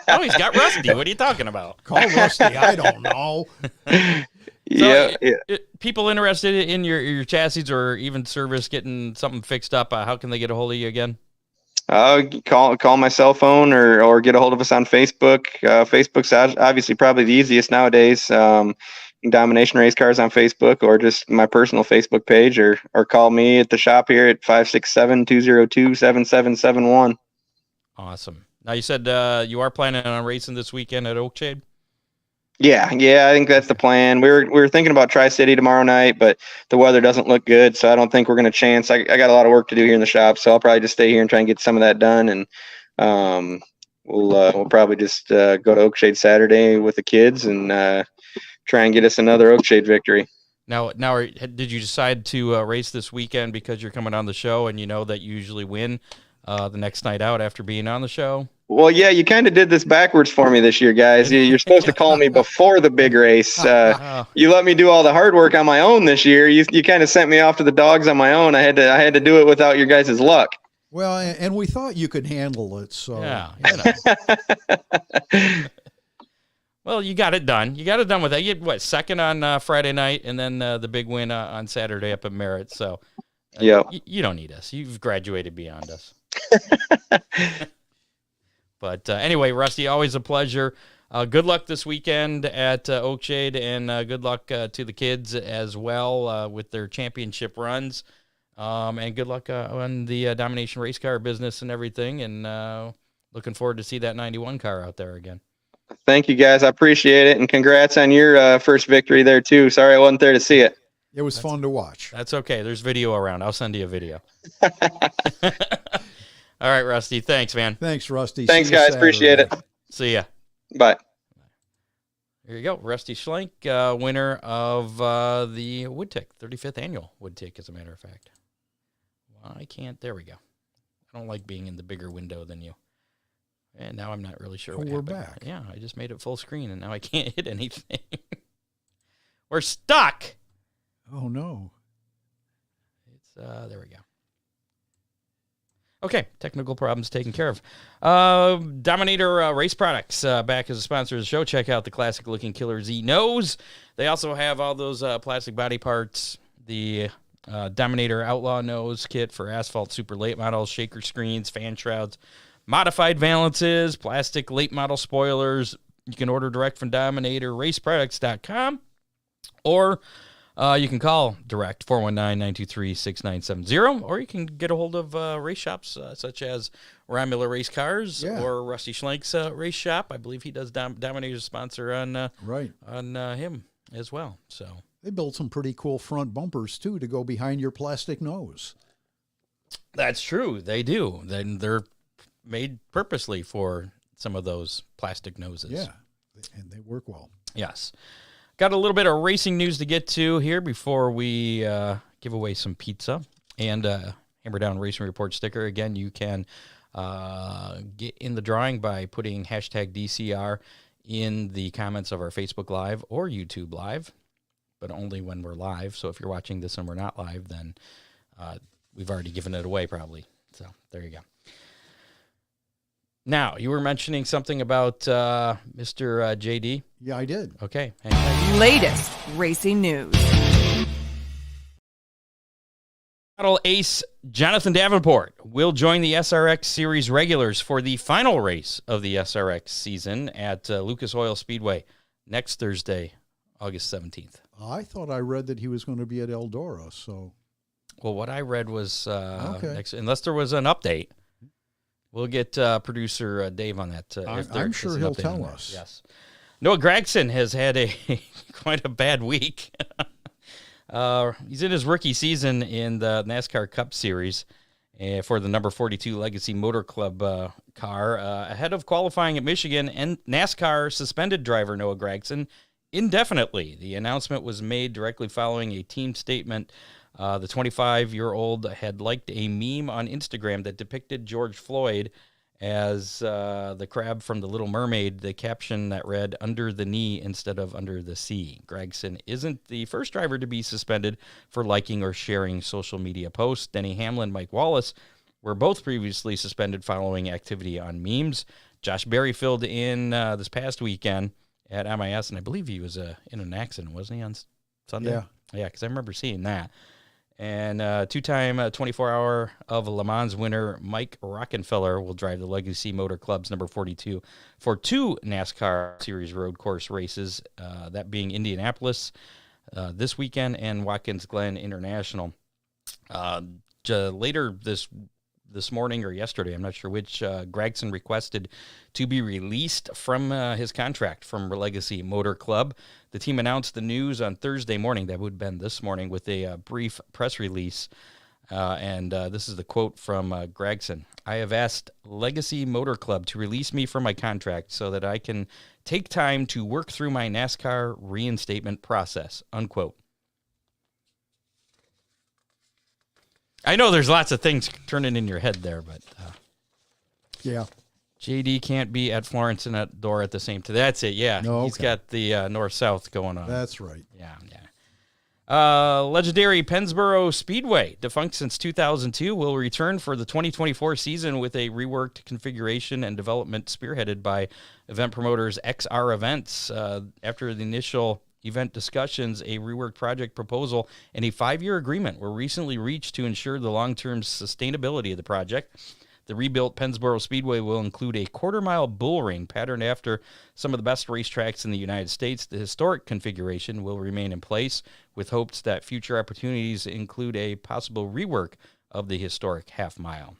Oh, he's got Rusty. What are you talking about? Call Rusty. I don't know. So, people interested in your chassis or even service, getting something fixed up, how can they get a hold of you again? Call my cell phone or get a hold of us on Facebook. Facebook's obviously probably the easiest nowadays. Domination Race Cars on Facebook, or just my personal Facebook page, or call me at the shop here at 567-202-7771. Awesome. Now, you said you are planning on racing this weekend at Oakshade? Yeah, I think that's the plan. We were thinking about Tri-City tomorrow night, but the weather doesn't look good, so I don't think we're going to chance. I got a lot of work to do here in the shop, so I'll probably just stay here and try and get some of that done, and we'll probably just go to Oakshade Saturday with the kids and try and get us another Oakshade victory. Now, did you decide to race this weekend because you're coming on the show and you know that you usually win the next night out after being on the show? Well, yeah, you kind of did this backwards for me this year, guys. You're supposed to call me before the big race. You let me do all the hard work on my own this year. You kind of sent me off to the dogs on my own. I had to do it without your guys' luck. Well, and we thought you could handle it, so yeah. Well, you got it done. You got it done with that. You had, second on Friday night, and then the big win on Saturday up at Merritt. So, you don't need us. You've graduated beyond us. But anyway, Rusty, always a pleasure. Good luck this weekend at Oakshade, and good luck to the kids as well with their championship runs. And good luck on the Domination race car business and everything. And looking forward to see that 91 car out there again. Thank you, guys. I appreciate it. And congrats on your first victory there, too. Sorry I wasn't there to see it. It was fun to watch. That's okay. There's video around. I'll send you a video. All right, Rusty. Thanks, man. Thanks, Rusty. Thanks, guys. Appreciate it. See ya. Bye. There you go. Rusty Schlenk, winner of the Woodtick, 35th annual Woodtick, as a matter of fact. Well, I can't. There we go. I don't like being in the bigger window than you. And now I'm not really sure what happened. We're back. Yeah, I just made it full screen, and now I can't hit anything. We're stuck. Oh, no. It's there we go. Okay, technical problems taken care of. Dominator Race Products back as a sponsor of the show. Check out the classic-looking Killer Z nose. They also have all those plastic body parts, the Dominator Outlaw nose kit for asphalt super late models, shaker screens, fan shrouds, modified valances, plastic late model spoilers. You can order direct from DominatorRaceProducts.com, or you can call direct 419-923-6970, or you can get a hold of race shops such as Romular Race Cars or Rusty Schlenk's race shop. I believe he does Dominator's sponsor on him as well. So they built some pretty cool front bumpers too to go behind your plastic nose. That's true. They do. Then they're made purposely for some of those plastic noses. Yeah, and they work well. Yes. Got a little bit of racing news to get to here before we give away some pizza and Hammer Down Racing Report sticker. Again, you can get in the drawing by putting hashtag DCR in the comments of our Facebook Live or YouTube Live, but only when we're live. So if you're watching this and we're not live, then we've already given it away probably. So there you go. Now, you were mentioning something about Mr. JD. Yeah, I did. Okay. Latest racing news. Model ace Jonathan Davenport will join the SRX Series regulars for the final race of the SRX season at Lucas Oil Speedway next Thursday, August 17th. I thought I read that he was going to be at Eldora, so... Well, what I read was, next, unless there was an update, we'll get producer Dave on that. I'm sure he'll tell us. Yes. Noah Gragson has had quite a bad week. He's in his rookie season in the NASCAR Cup Series for the number 42 Legacy Motor Club car. Ahead of qualifying at Michigan, and NASCAR suspended driver Noah Gragson indefinitely. The announcement was made directly following a team statement. The 25-year-old had liked a meme on Instagram that depicted George Floyd as the crab from The Little Mermaid, the caption that read, "under the knee instead of under the sea." Gregson isn't the first driver to be suspended for liking or sharing social media posts. Denny Hamlin, Mike Wallace were both previously suspended following activity on memes. Josh Berry filled in this past weekend at MIS, and I believe he was in an accident, wasn't he, on Sunday? Yeah, because I remember seeing that. And two-time 24-hour of Le Mans winner Mike Rockenfeller will drive the Legacy Motor Club's number 42 for 2 NASCAR Series road course races, that being Indianapolis this weekend and Watkins Glen International. Later this morning or yesterday, I'm not sure which, Gregson requested to be released from his contract from Legacy Motor Club. The team announced the news on Thursday morning. That would have been this morning with a brief press release. And this is the quote from Gregson. "I have asked Legacy Motor Club to release me from my contract so that I can take time to work through my NASCAR reinstatement process," unquote. I know there's lots of things turning in your head there, but Yeah. JD can't be at Florence and at Door at the same time. That's it, yeah. No, He's okay. got the north-south going on. That's right. Yeah. Legendary Pennsboro Speedway, defunct since 2002, will return for the 2024 season with a reworked configuration and development spearheaded by event promoters XR Events. After the initial event discussions, a reworked project proposal and a 5-year agreement were recently reached to ensure the long-term sustainability of the project. The rebuilt Pennsboro Speedway will include a quarter-mile bull ring patterned after some of the best racetracks in the United States. The historic configuration will remain in place, with hopes that future opportunities include a possible rework of the historic half-mile.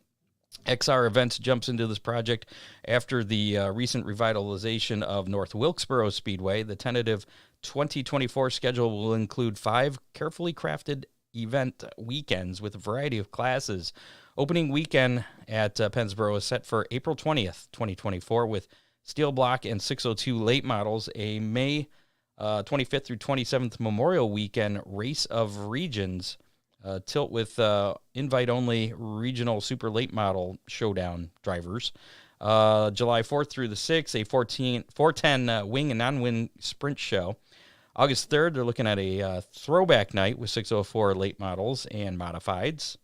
XR Events jumps into this project after the recent revitalization of North Wilkesboro Speedway. The tentative 2024 schedule will include 5 carefully crafted event weekends with a variety of classes. Opening weekend at Pennsboro is set for April 20th, 2024, with steel block and 602 late models, a May 25th through 27th Memorial Weekend Race of Regions, tilt with invite-only regional super late model showdown drivers. July 4th through the 6th, a 410 wing and non-wing sprint show. August 3rd, they're looking at a throwback night with 604 late models and modifieds.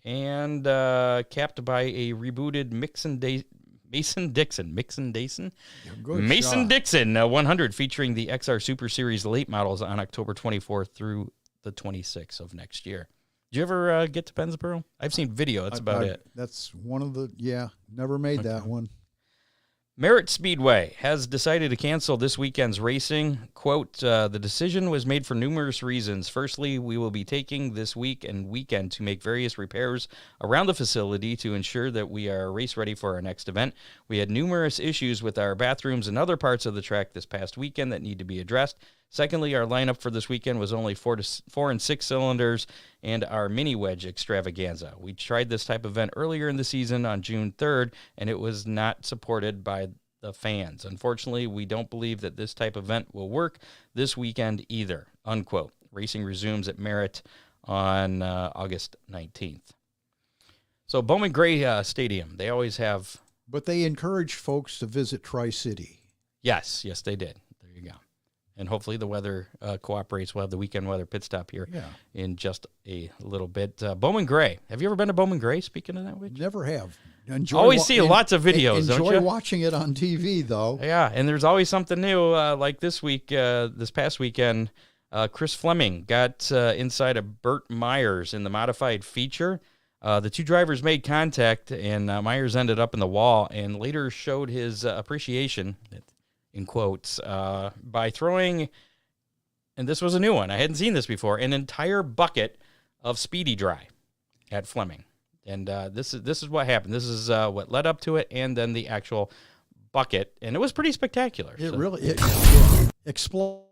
And capped by a rebooted Mason Dixon 100 featuring the XR Super Series late models on October 24th through the 26th of next year. Did you ever get to Pennsboro? I've seen video. That's about it. That's one of the, never made that one. Merritt Speedway has decided to cancel this weekend's racing. Quote, "The decision was made for numerous reasons. Firstly, we will be taking this week and weekend to make various repairs around the facility to ensure that we are race ready for our next event. We had numerous issues with our bathrooms and other parts of the track this past weekend that need to be addressed. Secondly, our lineup for this weekend was only 4 and 6 cylinders and our mini wedge extravaganza. We tried this type of event earlier in the season on June 3rd, and it was not supported by the fans. Unfortunately, we don't believe that this type of event will work this weekend either," unquote. Racing resumes at Merritt on August 19th. So Bowman Gray Stadium, they always have... But they encourage folks to visit Tri-City. Yes, they did. There you go. And hopefully the weather cooperates. We'll have the weekend weather pit stop here in just a little bit. Bowman Gray. Have you ever been to Bowman Gray, speaking of that? Which? Never have. Always see lots of videos, don't you? Enjoy watching it on TV, though. Yeah, and there's always something new. Like this week, this past weekend, Chris Fleming got inside of Burt Myers in the modified feature. The two drivers made contact, and Myers ended up in the wall and later showed his appreciation, in quotes, by throwing, and this was a new one, I hadn't seen this before, an entire bucket of Speedy Dry at Fleming. And this is what happened. This is what led up to it, and then the actual bucket, and it was pretty spectacular. It really exploded.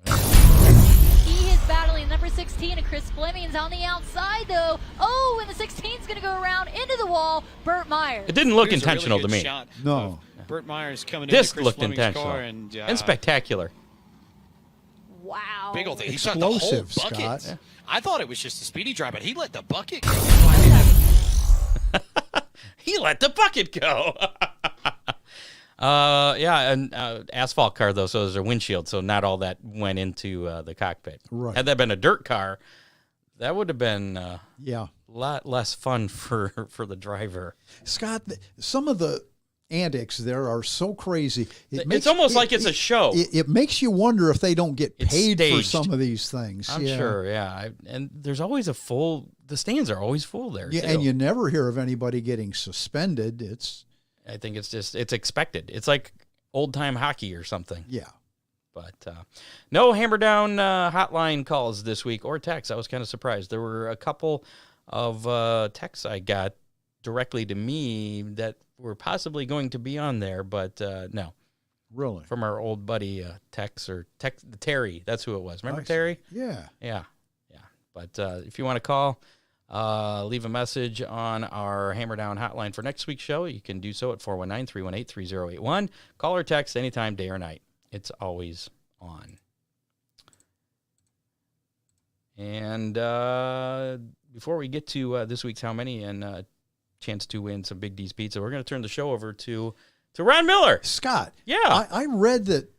He is battling number 16, and Chris Fleming's on the outside, though. Oh, and the 16's going to go around into the wall. Burt Myers. It didn't look intentional to me. No. Burt Myers coming This into Chris looked Fleming's intentional car and spectacular. Wow. big old thing. He shot the whole Explosive, bucket. Scott. Yeah. I thought it was just a speedy dry, but he let the bucket go. He let the bucket go. Yeah, and asphalt car though, so there's a windshield, so not all that went into the cockpit. Right. Had that been a dirt car, that would have been Yeah. a lot less fun for the driver. Scott, some of the antics there are so crazy. It's almost like it's a show. It makes you wonder if they don't get It's paid for staged. some of these things. I'm sure, yeah. And there's always the stands are always full there. Yeah, too. and you never hear of anybody getting suspended. I think it's expected. It's like old time hockey or something. Yeah. But no Hammer Down hotline calls this week or texts. I was kind of surprised. There were a couple of texts I got directly to me that were possibly going to be on there, but no. Really? From our old buddy Terry. That's who it was. Remember I see. Terry? Yeah. Yeah. But if you want to call, leave a message on our Hammer Down hotline for next week's show, you can do so at 419-318-3081. Call or text anytime, day or night. It's always on. And before we get to this week's How Many and chance to win some Big D's Pizza, we're going to turn the show over to Ron Miller. Scott. Yeah. I read that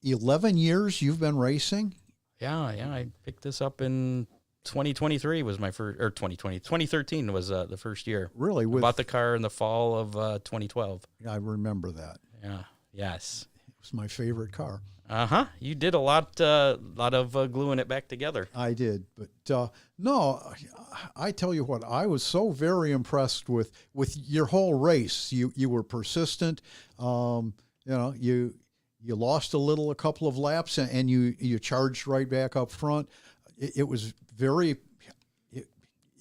11 years you've been racing. Yeah. I picked this up in 2023 was my first, or 2013 was the first year. Really? I bought the car in the fall of 2012. I remember that. Yeah. Yes. It was my favorite car. Uh-huh. You did a lot of gluing it back together. I did, but no, I tell you what, I was so very impressed with your whole race. You were persistent. You lost a couple of laps, and you charged right back up front. It was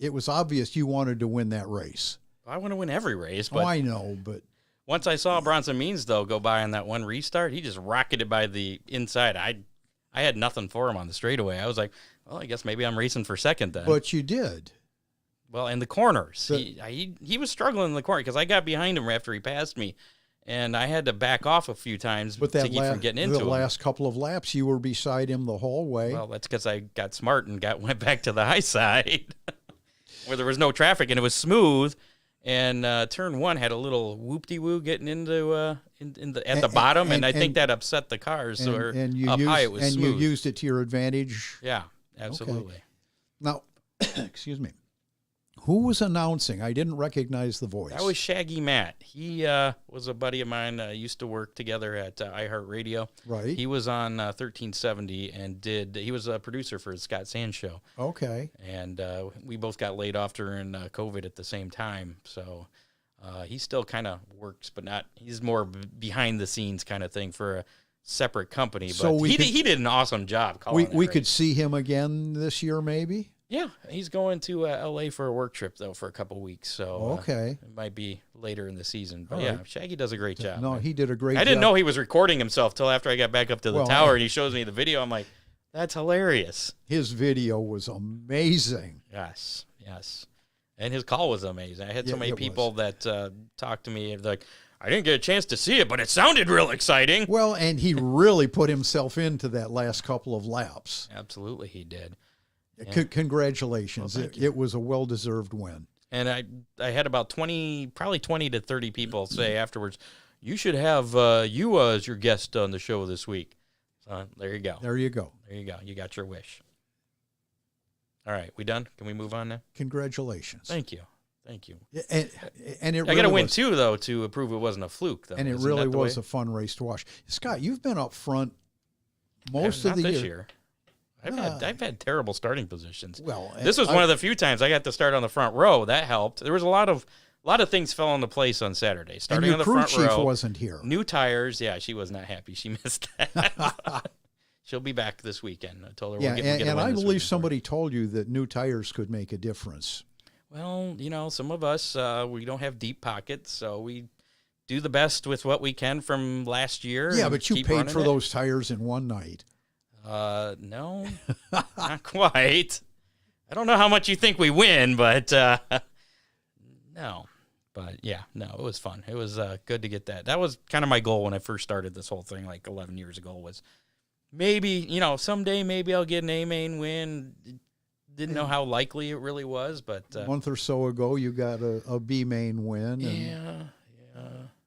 it was obvious you wanted to win that race. I want to win every race, but I know, but once I saw Bronson Means though go by on that one restart, he just rocketed by the inside. I had nothing for him on the straightaway. I was like, well, I guess maybe I'm racing for second then. But you did. Well, in the corners, he was struggling in the corner because I got behind him after he passed me, and I had to back off a few times to keep from getting into the him. last couple of laps, you were beside him the whole way. Well, that's because I got smart and went back to the high side where there was no traffic and it was smooth. And turn one had a little whoop-de-woo getting into at the bottom, and I think that upset the cars. So high it was smooth. You used it to your advantage. Yeah, absolutely. Okay. Now, excuse me. Who was announcing? I didn't recognize the voice. That was Shaggy Matt. He was a buddy of mine. Used to work together at iHeartRadio. Right. He was on 1370 and he was a producer for the Scott Sands show. Okay. And we both got laid off during COVID at the same time. So he still kind of works, but he's more behind the scenes kind of thing for a separate company. So but he did an awesome job calling we could see him again this year, maybe? Yeah, he's going to L.A. for a work trip, though, for a couple weeks. So okay. It might be later in the season. But All yeah, right. Shaggy does a great job. No, he did a great job. I didn't know he was recording himself till after I got back up to the tower, and he shows me the video. I'm like, that's hilarious. His video was amazing. Yes. And his call was amazing. I had so many people that talked to me, like, I didn't get a chance to see it, but it sounded real exciting. Well, and he really put himself into that last couple of laps. Absolutely, he did. Yeah. Congratulations. Well, it was a well-deserved win. And I had about 20 to 30 people say afterwards, you should have you as your guest on the show this week. So there you go. There you go. You got your wish. All right, we done? Can we move on now? Congratulations. Thank you. And it I got to win was, too, though, to prove it wasn't a fluke, though. And it Isn't really that the was way? a fun race to watch. Scott, you've been up front most of Not the this year. I've had terrible starting positions. Well, this was one of the few times I got to start on the front row. That helped. There was a lot of things fell into place on Saturday. Starting and your on the crew front chief row, wasn't here. New tires. Yeah, she was not happy. She missed that. She'll be back this weekend. I told her. Yeah, we'll get and I believe somebody. somebody told you that new tires could make a difference. Well, some of us we don't have deep pockets, so we do the best with what we can from last year. Yeah, and but you keep paid running for it. those tires in one night. No, not quite. I don't know how much you think we win, but no. But yeah, no, it was fun. It was good to get that. That was kind of my goal when I first started this whole thing, like 11 years ago, was maybe, someday maybe I'll get an A Main win. Didn't know how likely it really was, but A month or so ago, you got a B Main win. And yeah.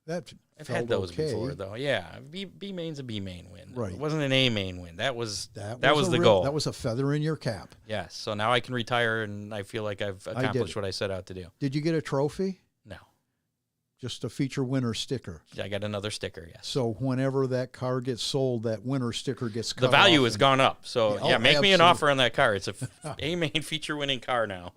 that I've felt had those okay. before, though. Yeah, B Main's a B Main win. Right. It wasn't an A Main win. That was That was the a goal. That was a feather in your cap. Yes. So now I can retire, and I feel like I've accomplished what I set out to do. Did you get a trophy? No. Just a feature winner sticker. I got another sticker, yes. So whenever that car gets sold, that winner sticker gets cut The value off has and- gone up. So, Yeah, make me an absolutely. offer on that car. It's a A Main feature winning car now.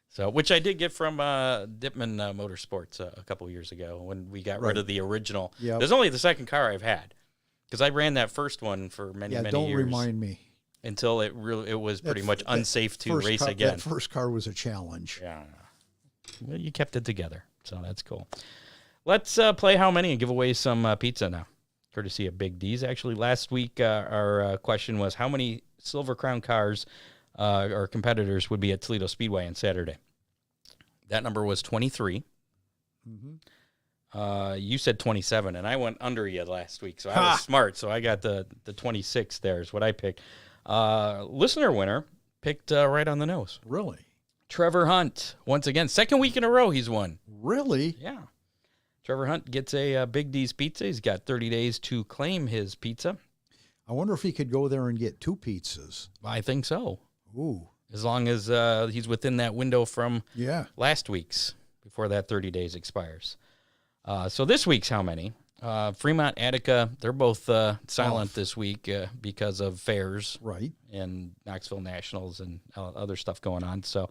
So, which I did get from Dipman Motorsports a couple years ago when we got rid Right. of the original. Yep. There's only the second car I've had because I ran that first one for many Yeah, years. don't remind me. Until it was pretty much That unsafe to first race car, again. That first car was a challenge. Yeah. Well, you kept it together, so that's cool. Let's play How Many and give away some pizza now, courtesy of Big D's. Actually, last week our question was how many Silver Crown cars or competitors would be at Toledo Speedway on Saturday. That number was 23. You said 27, and I went under you last week, so I was smart. So I got the 26 there is what I picked. Listener winner picked right on the nose. Really? Trevor Hunt, once again, second week in a row he's won. Really? Yeah. Trevor Hunt gets a Big D's pizza. He's got 30 days to claim his pizza. I wonder if he could go there and get 2 pizzas. I think so. Ooh. As long as he's within that window from Yeah. last week's before that 30 days expires. So this week's How Many? Fremont, Attica, they're both silent this week because of fairs Right. and Knoxville Nationals and other stuff going on. So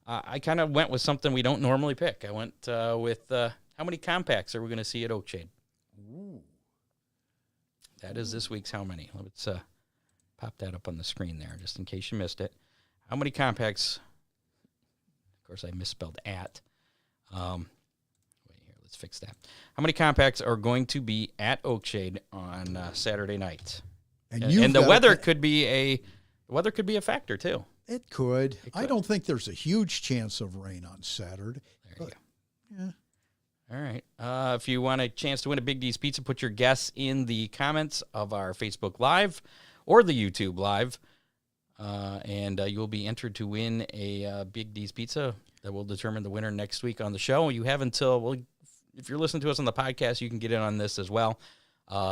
I kind of went with something we don't normally pick. I went with how many compacts are we going to see at Oakshade? Ooh. That is this week's How Many. Let's pop that up on the screen there just in case you missed it. How many compacts? Of course, I misspelled at. Wait here, let's fix that. How many compacts are going to be at Oakshade on Saturday night? And the weather could be a factor too. It could. It I could. don't think there's a huge chance of rain on Saturday. There you Yeah. go. All right. If you want a chance to win a Big D's Pizza, put your guess in the comments of our Facebook Live or the YouTube Live, and you'll be entered to win a Big D's Pizza that will determine the winner next week on the show. You have until, if you're listening to us on the podcast, you can get in on this as well.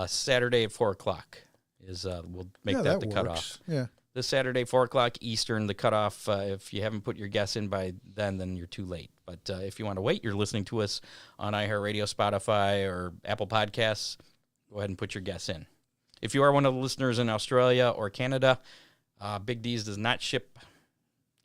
Saturday at 4 o'clock is we'll make that the works. cutoff. Yeah. This Saturday, 4 o'clock Eastern, the cutoff. If you haven't put your guess in by then you're too late. But if you want to wait, you're listening to us on iHeartRadio, Spotify, or Apple Podcasts, go ahead and put your guess in. If you are one of the listeners in Australia or Canada, Big D's does not ship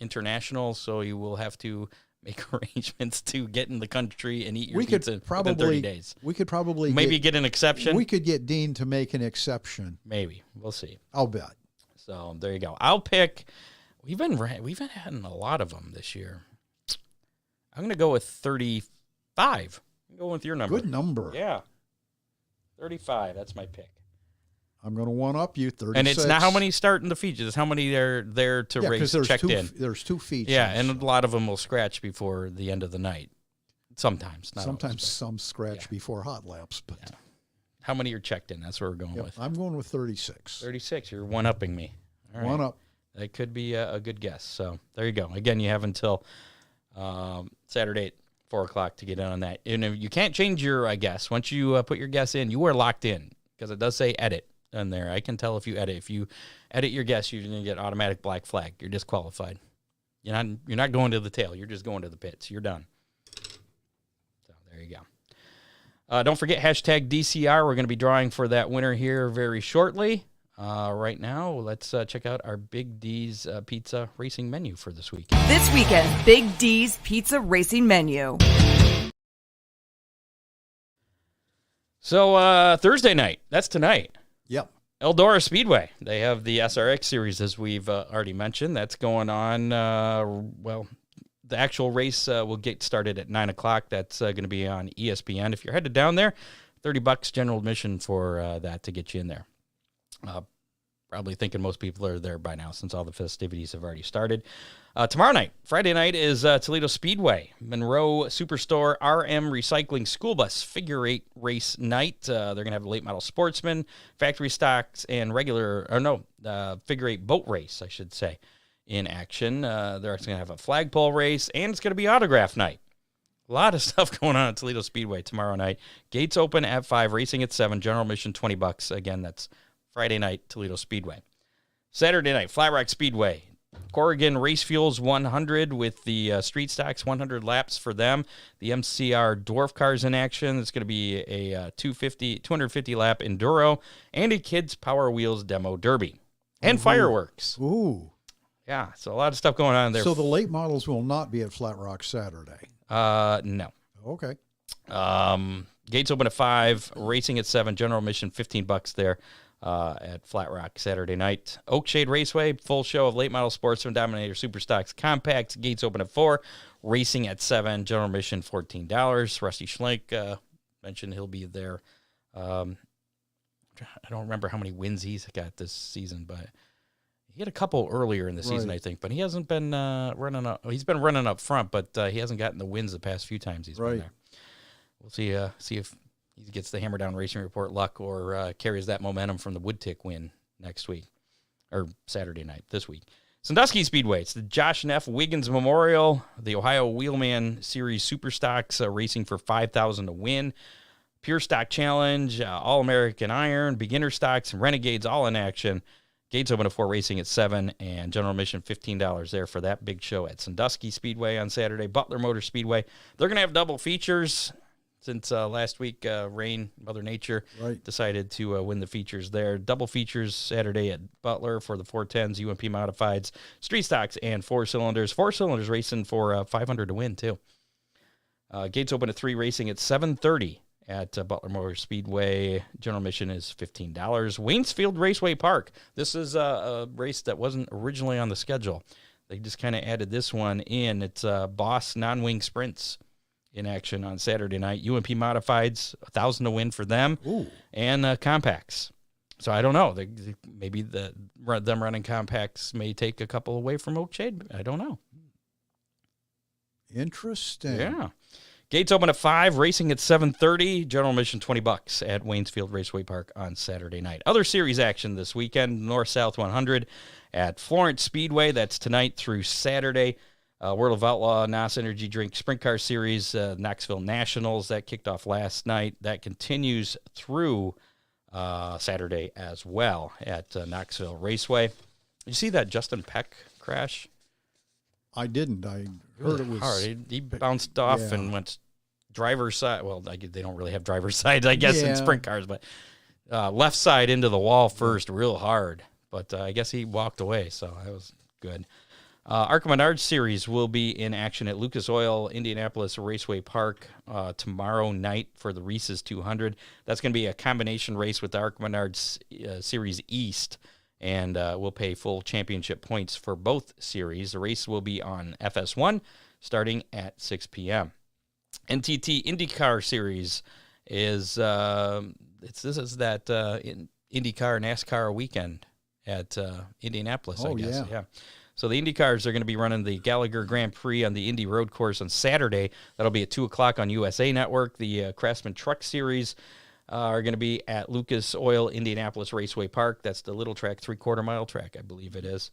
international, so you will have to make arrangements to get in the country and eat your pizza within 30 days. We could probably Maybe get an exception. We could get Dean to make an exception. Maybe. We'll see. I'll bet. So there you go. I'll pick. We've been having a lot of them this year. I'm going to go with 35. I'm going with your number. Good number. Yeah. 35. That's my pick. I'm going to one up you. 36. And it's not how many start in the features. It's how many are there to Yeah, race 'cause there's checked two, in. There's 2 features. Yeah, and a lot of them will scratch before the end of the night. Sometimes. Not sometimes always, some scratch yeah. before hot laps. But Yeah. How many are checked in? That's what we're going yep, with. I'm going with 36. 36. You're one-upping me. All right. One up. That could be a good guess. So there you go. Again, you have until Saturday at 4 o'clock to get in on that. And if you can't change your guess. Once you put your guess in, you are locked in because it does say edit on there. I can tell if you edit. If you edit your guess, you're going to get automatic black flag. You're disqualified. You're not going to the tail. You're just going to the pits. You're done. So there you go. Don't forget hashtag DCR. We're going to be drawing for that winner here very shortly. Right now, let's check out our Big D's Pizza racing menu for this week. This weekend's Big D's Pizza Racing Menu. So Thursday night, that's tonight. Yep. Eldora Speedway. They have the SRX series, as we've already mentioned. That's going on. The actual race will get started at 9 o'clock. That's going to be on ESPN. If you're headed down there, $30 general admission for that to get you in there. probably thinking most people are there by now since all the festivities have already started. Tomorrow night, Friday night, is Toledo Speedway, Monroe Superstore RM Recycling School Bus Figure 8 race night. They're going to have a late model sportsman, factory stocks, and Figure 8 boat race, I should say, in action. They're actually going to have a flagpole race, and it's going to be autograph night. A lot of stuff going on at Toledo Speedway tomorrow night. Gates open at 5, racing at 7, general admission $20. Again, that's Friday night, Toledo Speedway. Saturday night, Flat Rock Speedway. Corrigan Race Fuels 100 with the street stocks, 100 laps for them. The MCR Dwarf Cars in action. It's going to be a 250 lap enduro and a Kids Power Wheels demo derby. And fireworks. Ooh. Yeah, so a lot of stuff going on there. So the late models will not be at Flat Rock Saturday. No. Okay. Gates open at 5, racing at 7, general admission $15 there. At Flat Rock Saturday night. Oakshade Raceway, full show of late model sportsman, Dominator, Super Stocks, Compacts. Gates open at 4, racing at 7, general admission $14. Rusty Schlenk mentioned he'll be there. I don't remember how many wins he's got this season, but he had a couple earlier in the season, I think. But he hasn't been running up. He's been running up front, but he hasn't gotten the wins the past few times he's been there. We'll see if he gets the Hammer Down Racing Report luck or carries that momentum from the Woodtick win next week, or Saturday night this week. Sandusky Speedway, it's the Josh Neff Wiggins Memorial, the Ohio Wheelman Series Super Stocks racing for $5,000 to win. Pure Stock Challenge, All-American Iron, Beginner Stocks, and Renegades all in action. Gates open at 4, racing at 7, and general admission $15 there for that big show at Sandusky Speedway on Saturday. Butler Motor Speedway, they're going to have double features. Since last week, rain, Mother Nature decided to win the features there. Double features Saturday at Butler for the 410s, UMP Modifieds, Street Stocks, and 4-cylinders. 4-cylinders racing for $500 to win, too. Gates open at 3, racing at 7:30 at Butler Motor Speedway. General admission is $15. Waynesfield Raceway Park. This is a race that wasn't originally on the schedule. They just kind of added this one in. It's Boss Non-Wing Sprints in action on Saturday night. UMP Modifieds, $1,000 to win for them. Ooh. And Compacts. So I don't know. Maybe them running Compacts may take a couple away from Oakshade. I don't know. Interesting. Yeah. Gates open at 5, racing at 7:30. General admission $20 at Waynesfield Raceway Park on Saturday night. Other series action this weekend: North-South 100 at Florence Speedway. That's tonight through Saturday. World of Outlaw, NOS Energy Drink Sprint Car Series, Knoxville Nationals, that kicked off last night. That continues through Saturday as well at Knoxville Raceway. You see that Justin Peck crash? I didn't. I heard it was hard. He bounced off and went driver's side. Well, they don't really have driver's sides, I guess, in sprint cars, but left side into the wall first real hard. But I guess he walked away, so that was good. ARCA Menards Series will be in action at Lucas Oil Indianapolis Raceway Park tomorrow night for the Reese's 200. That's going to be a combination race with the ARCA Menards Series East, and we'll pay full championship points for both series. The race will be on FS1 starting at 6 p.m. NTT IndyCar Series is this is that IndyCar NASCAR weekend at Indianapolis, I guess. Yeah. So the Indy cars are going to be running the Gallagher Grand Prix on the Indy Road Course on Saturday. That'll be at 2 o'clock on USA Network. The Craftsman Truck Series are going to be at Lucas Oil Indianapolis Raceway Park. That's the little track, 3/4 mile track, I believe it is.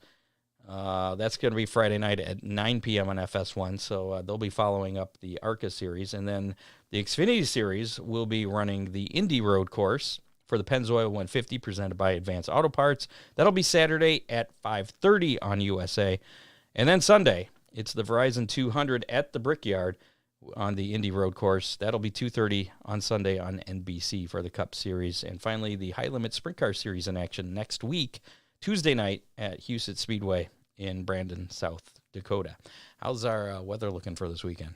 That's going to be Friday night at 9 p.m. on FS1. So they'll be following up the ARCA Series. And then the Xfinity Series will be running the Indy Road Course for the Pennzoil 150 presented by Advanced Auto Parts. That'll be Saturday at 5:30 on USA. And then Sunday, it's the Verizon 200 at the Brickyard on the Indy Road Course. That'll be 2:30 on Sunday on NBC for the Cup Series. And finally, the High Limit Sprint Car Series in action next week, Tuesday night at Huset Speedway in Brandon, South Dakota. How's our weather looking for this weekend?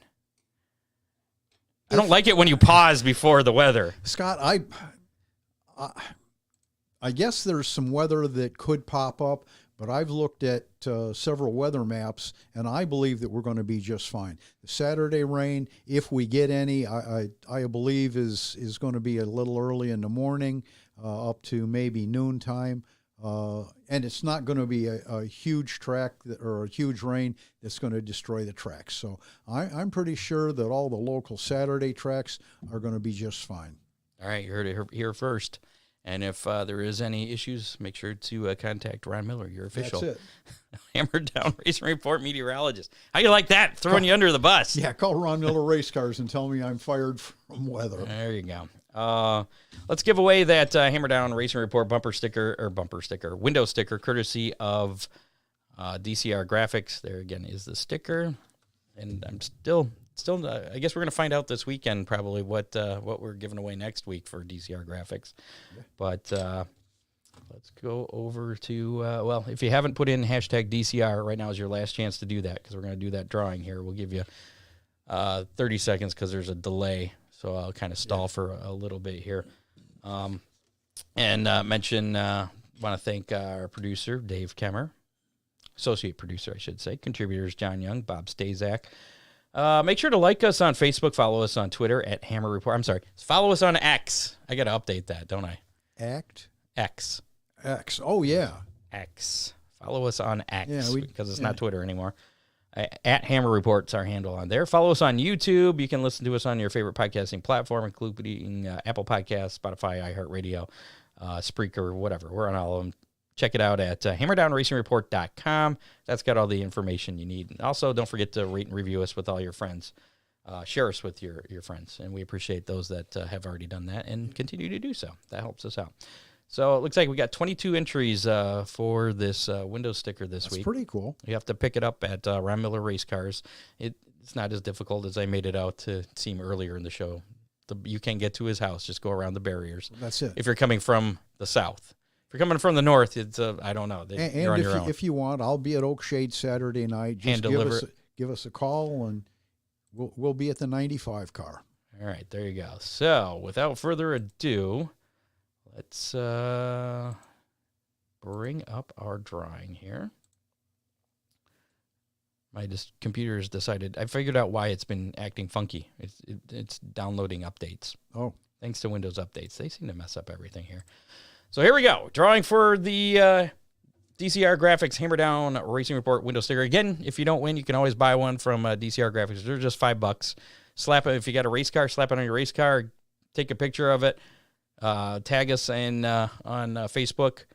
I don't like it when you pause before the weather. Scott, I guess there's some weather that could pop up, but I've looked at several weather maps, and I believe that we're going to be just fine. The Saturday rain, if we get any, I believe is going to be a little early in the morning, up to maybe noontime. And it's not going to be a huge track or a huge rain that's going to destroy the tracks. So I'm pretty sure that all the local Saturday tracks are going to be just fine. All right, you heard it here first. And if there is any issues, make sure to contact Ron Miller, your official That's it. Hammer Down Racing Report meteorologist. How you like that? Throwing you under the bus. Yeah, call Ron Miller Race Cars and tell me I'm fired from weather. There you go. Let's give away that Hammer Down Racing Report window sticker, courtesy of DCR Graphics. There again is the sticker, and I'm still. I guess we're going to find out this weekend probably what we're giving away next week for DCR Graphics. Yeah. But let's go over to if you haven't put in hashtag DCR, right now is your last chance to do that because we're going to do that drawing here. We'll give you 30 seconds because there's a delay. So I'll kind of stall for a little bit here. Want to thank our producer, Dave Kemmer, associate producer, I should say, contributors, John Young, Bob Stazak. Make sure to like us on Facebook, follow us on Twitter at Hammer Report. I'm sorry, follow us on X. I got to update that, don't I? X. Oh, yeah. X. Follow us on X because it's yeah. not Twitter anymore. At Hammer Report's our handle on there. Follow us on YouTube. You can listen to us on your favorite podcasting platform, including Apple Podcasts, Spotify, iHeartRadio, Spreaker, whatever. We're on all of them. Check it out at hammerdownracingreport.com. That's got all the information you need. Also, don't forget to rate and review us with all your friends. Share us with your friends, and we appreciate those that have already done that and continue to do so. That helps us out. So it looks like we got 22 entries for this window sticker this week. That's pretty cool. You have to pick it up at Ron Miller Race Cars. It's not as difficult as I made it out to seem earlier in the show. You can get to his house. Just go around the barriers. That's it. If you're coming from the south. If you're coming from the north, it's I don't know. You're on your own. If you want, I'll be at Oakshade Saturday night. Just give us a call, and we'll be at the 95 car. All right, there you go. So without further ado, let's bring up our drawing here. My computer has decided. I figured out why it's been acting funky. It's downloading updates. Oh. Thanks to Windows updates. They seem to mess up everything here. So here we go. Drawing for the DCR Graphics Hammer Down Racing Report window sticker. Again, if you don't win, you can always buy one from DCR Graphics. They're just $5. Slap it. If you got a race car, slap it on your race car. Take a picture of it. Tag us on Facebook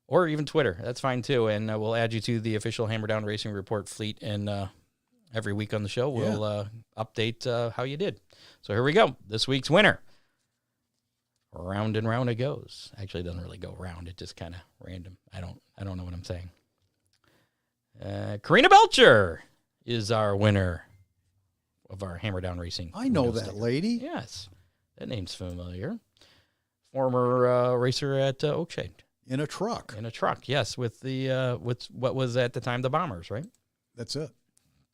or even Twitter. That's fine too. And we'll add you to the official Hammer Down Racing Report fleet. And every week on the show, we'll update how you did. So here we go. This week's winner. Round and round it goes. Actually, it doesn't really go round. It just kind of random. I don't know what I'm saying. Karina Belcher is our winner of our Hammer Down Racing. I know that sticker. lady. Yes, that name's familiar. Former racer at Oakshade. In a truck. Yes, with the with what was at the time the Bombers, right? That's it.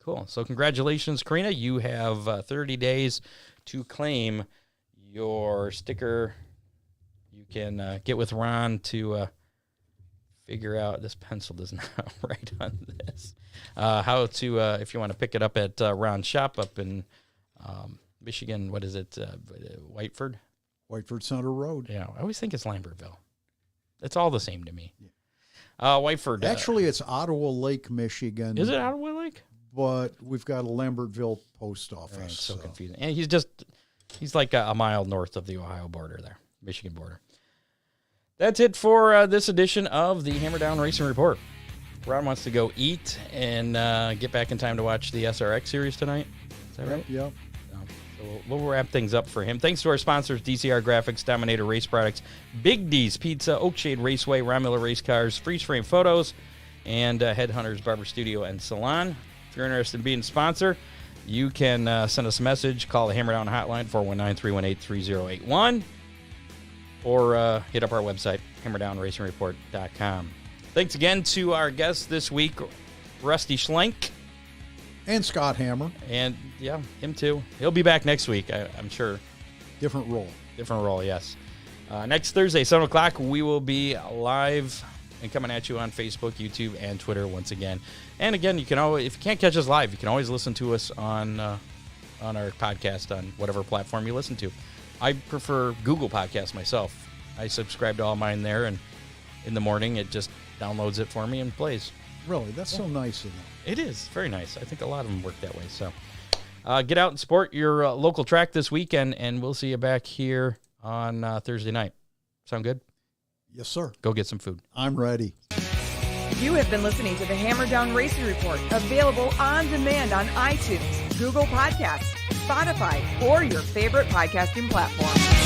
Cool. So congratulations, Karina. You have 30 days to claim your sticker. You can get with Ron to figure out, this pencil does not write on this, how to, if you want to pick it up at Ron's shop up in Michigan, what is it, Whiteford Center Road. Yeah, I always think it's Lambertville. It's all the same to me. Whiteford. Actually, it's Ottawa Lake, Michigan. Is it Ottawa Lake? But we've got a Lambertville post office. Right, so confusing. And he's like a mile north of the Ohio border there, Michigan border. That's it for this edition of the Hammer Down Racing Report. Ron wants to go eat and get back in time to watch the SRX series tonight. Is that right? Yep. So we'll wrap things up for him. Thanks to our sponsors, DCR Graphics, Dominator Race Products, Big D's Pizza, Oakshade Raceway, Ron Miller Race Cars, Freeze Frame Photos, and Headhunters Barber Studio and Salon. If you're interested in being a sponsor, you can send us a message, call the Hammer Down hotline, 419-318-3081, or hit up our website, hammerdownracingreport.com. Thanks again to our guests this week, Rusty Schlenk. And Scott Hammer. And, yeah, him too. He'll be back next week, I'm sure. Different role. Different role, yes. Next Thursday, 7 o'clock, we will be live and coming at you on Facebook, YouTube, and Twitter once again. And again, you can always, if you can't catch us live, you can always listen to us on our podcast on whatever platform you listen to. I prefer Google Podcasts myself. I subscribe to all mine there, and in the morning, it just downloads it for me and plays. Really, that's so nice of them. It is very nice. I think a lot of them work that way. So get out and support your local track this weekend, and we'll see you back here on Thursday night. Sound good? Yes, sir. Go get some food. I'm ready. You have been listening to the Hammer Down Racing Report, available on demand on iTunes, Google Podcasts, Spotify, or your favorite podcasting platform.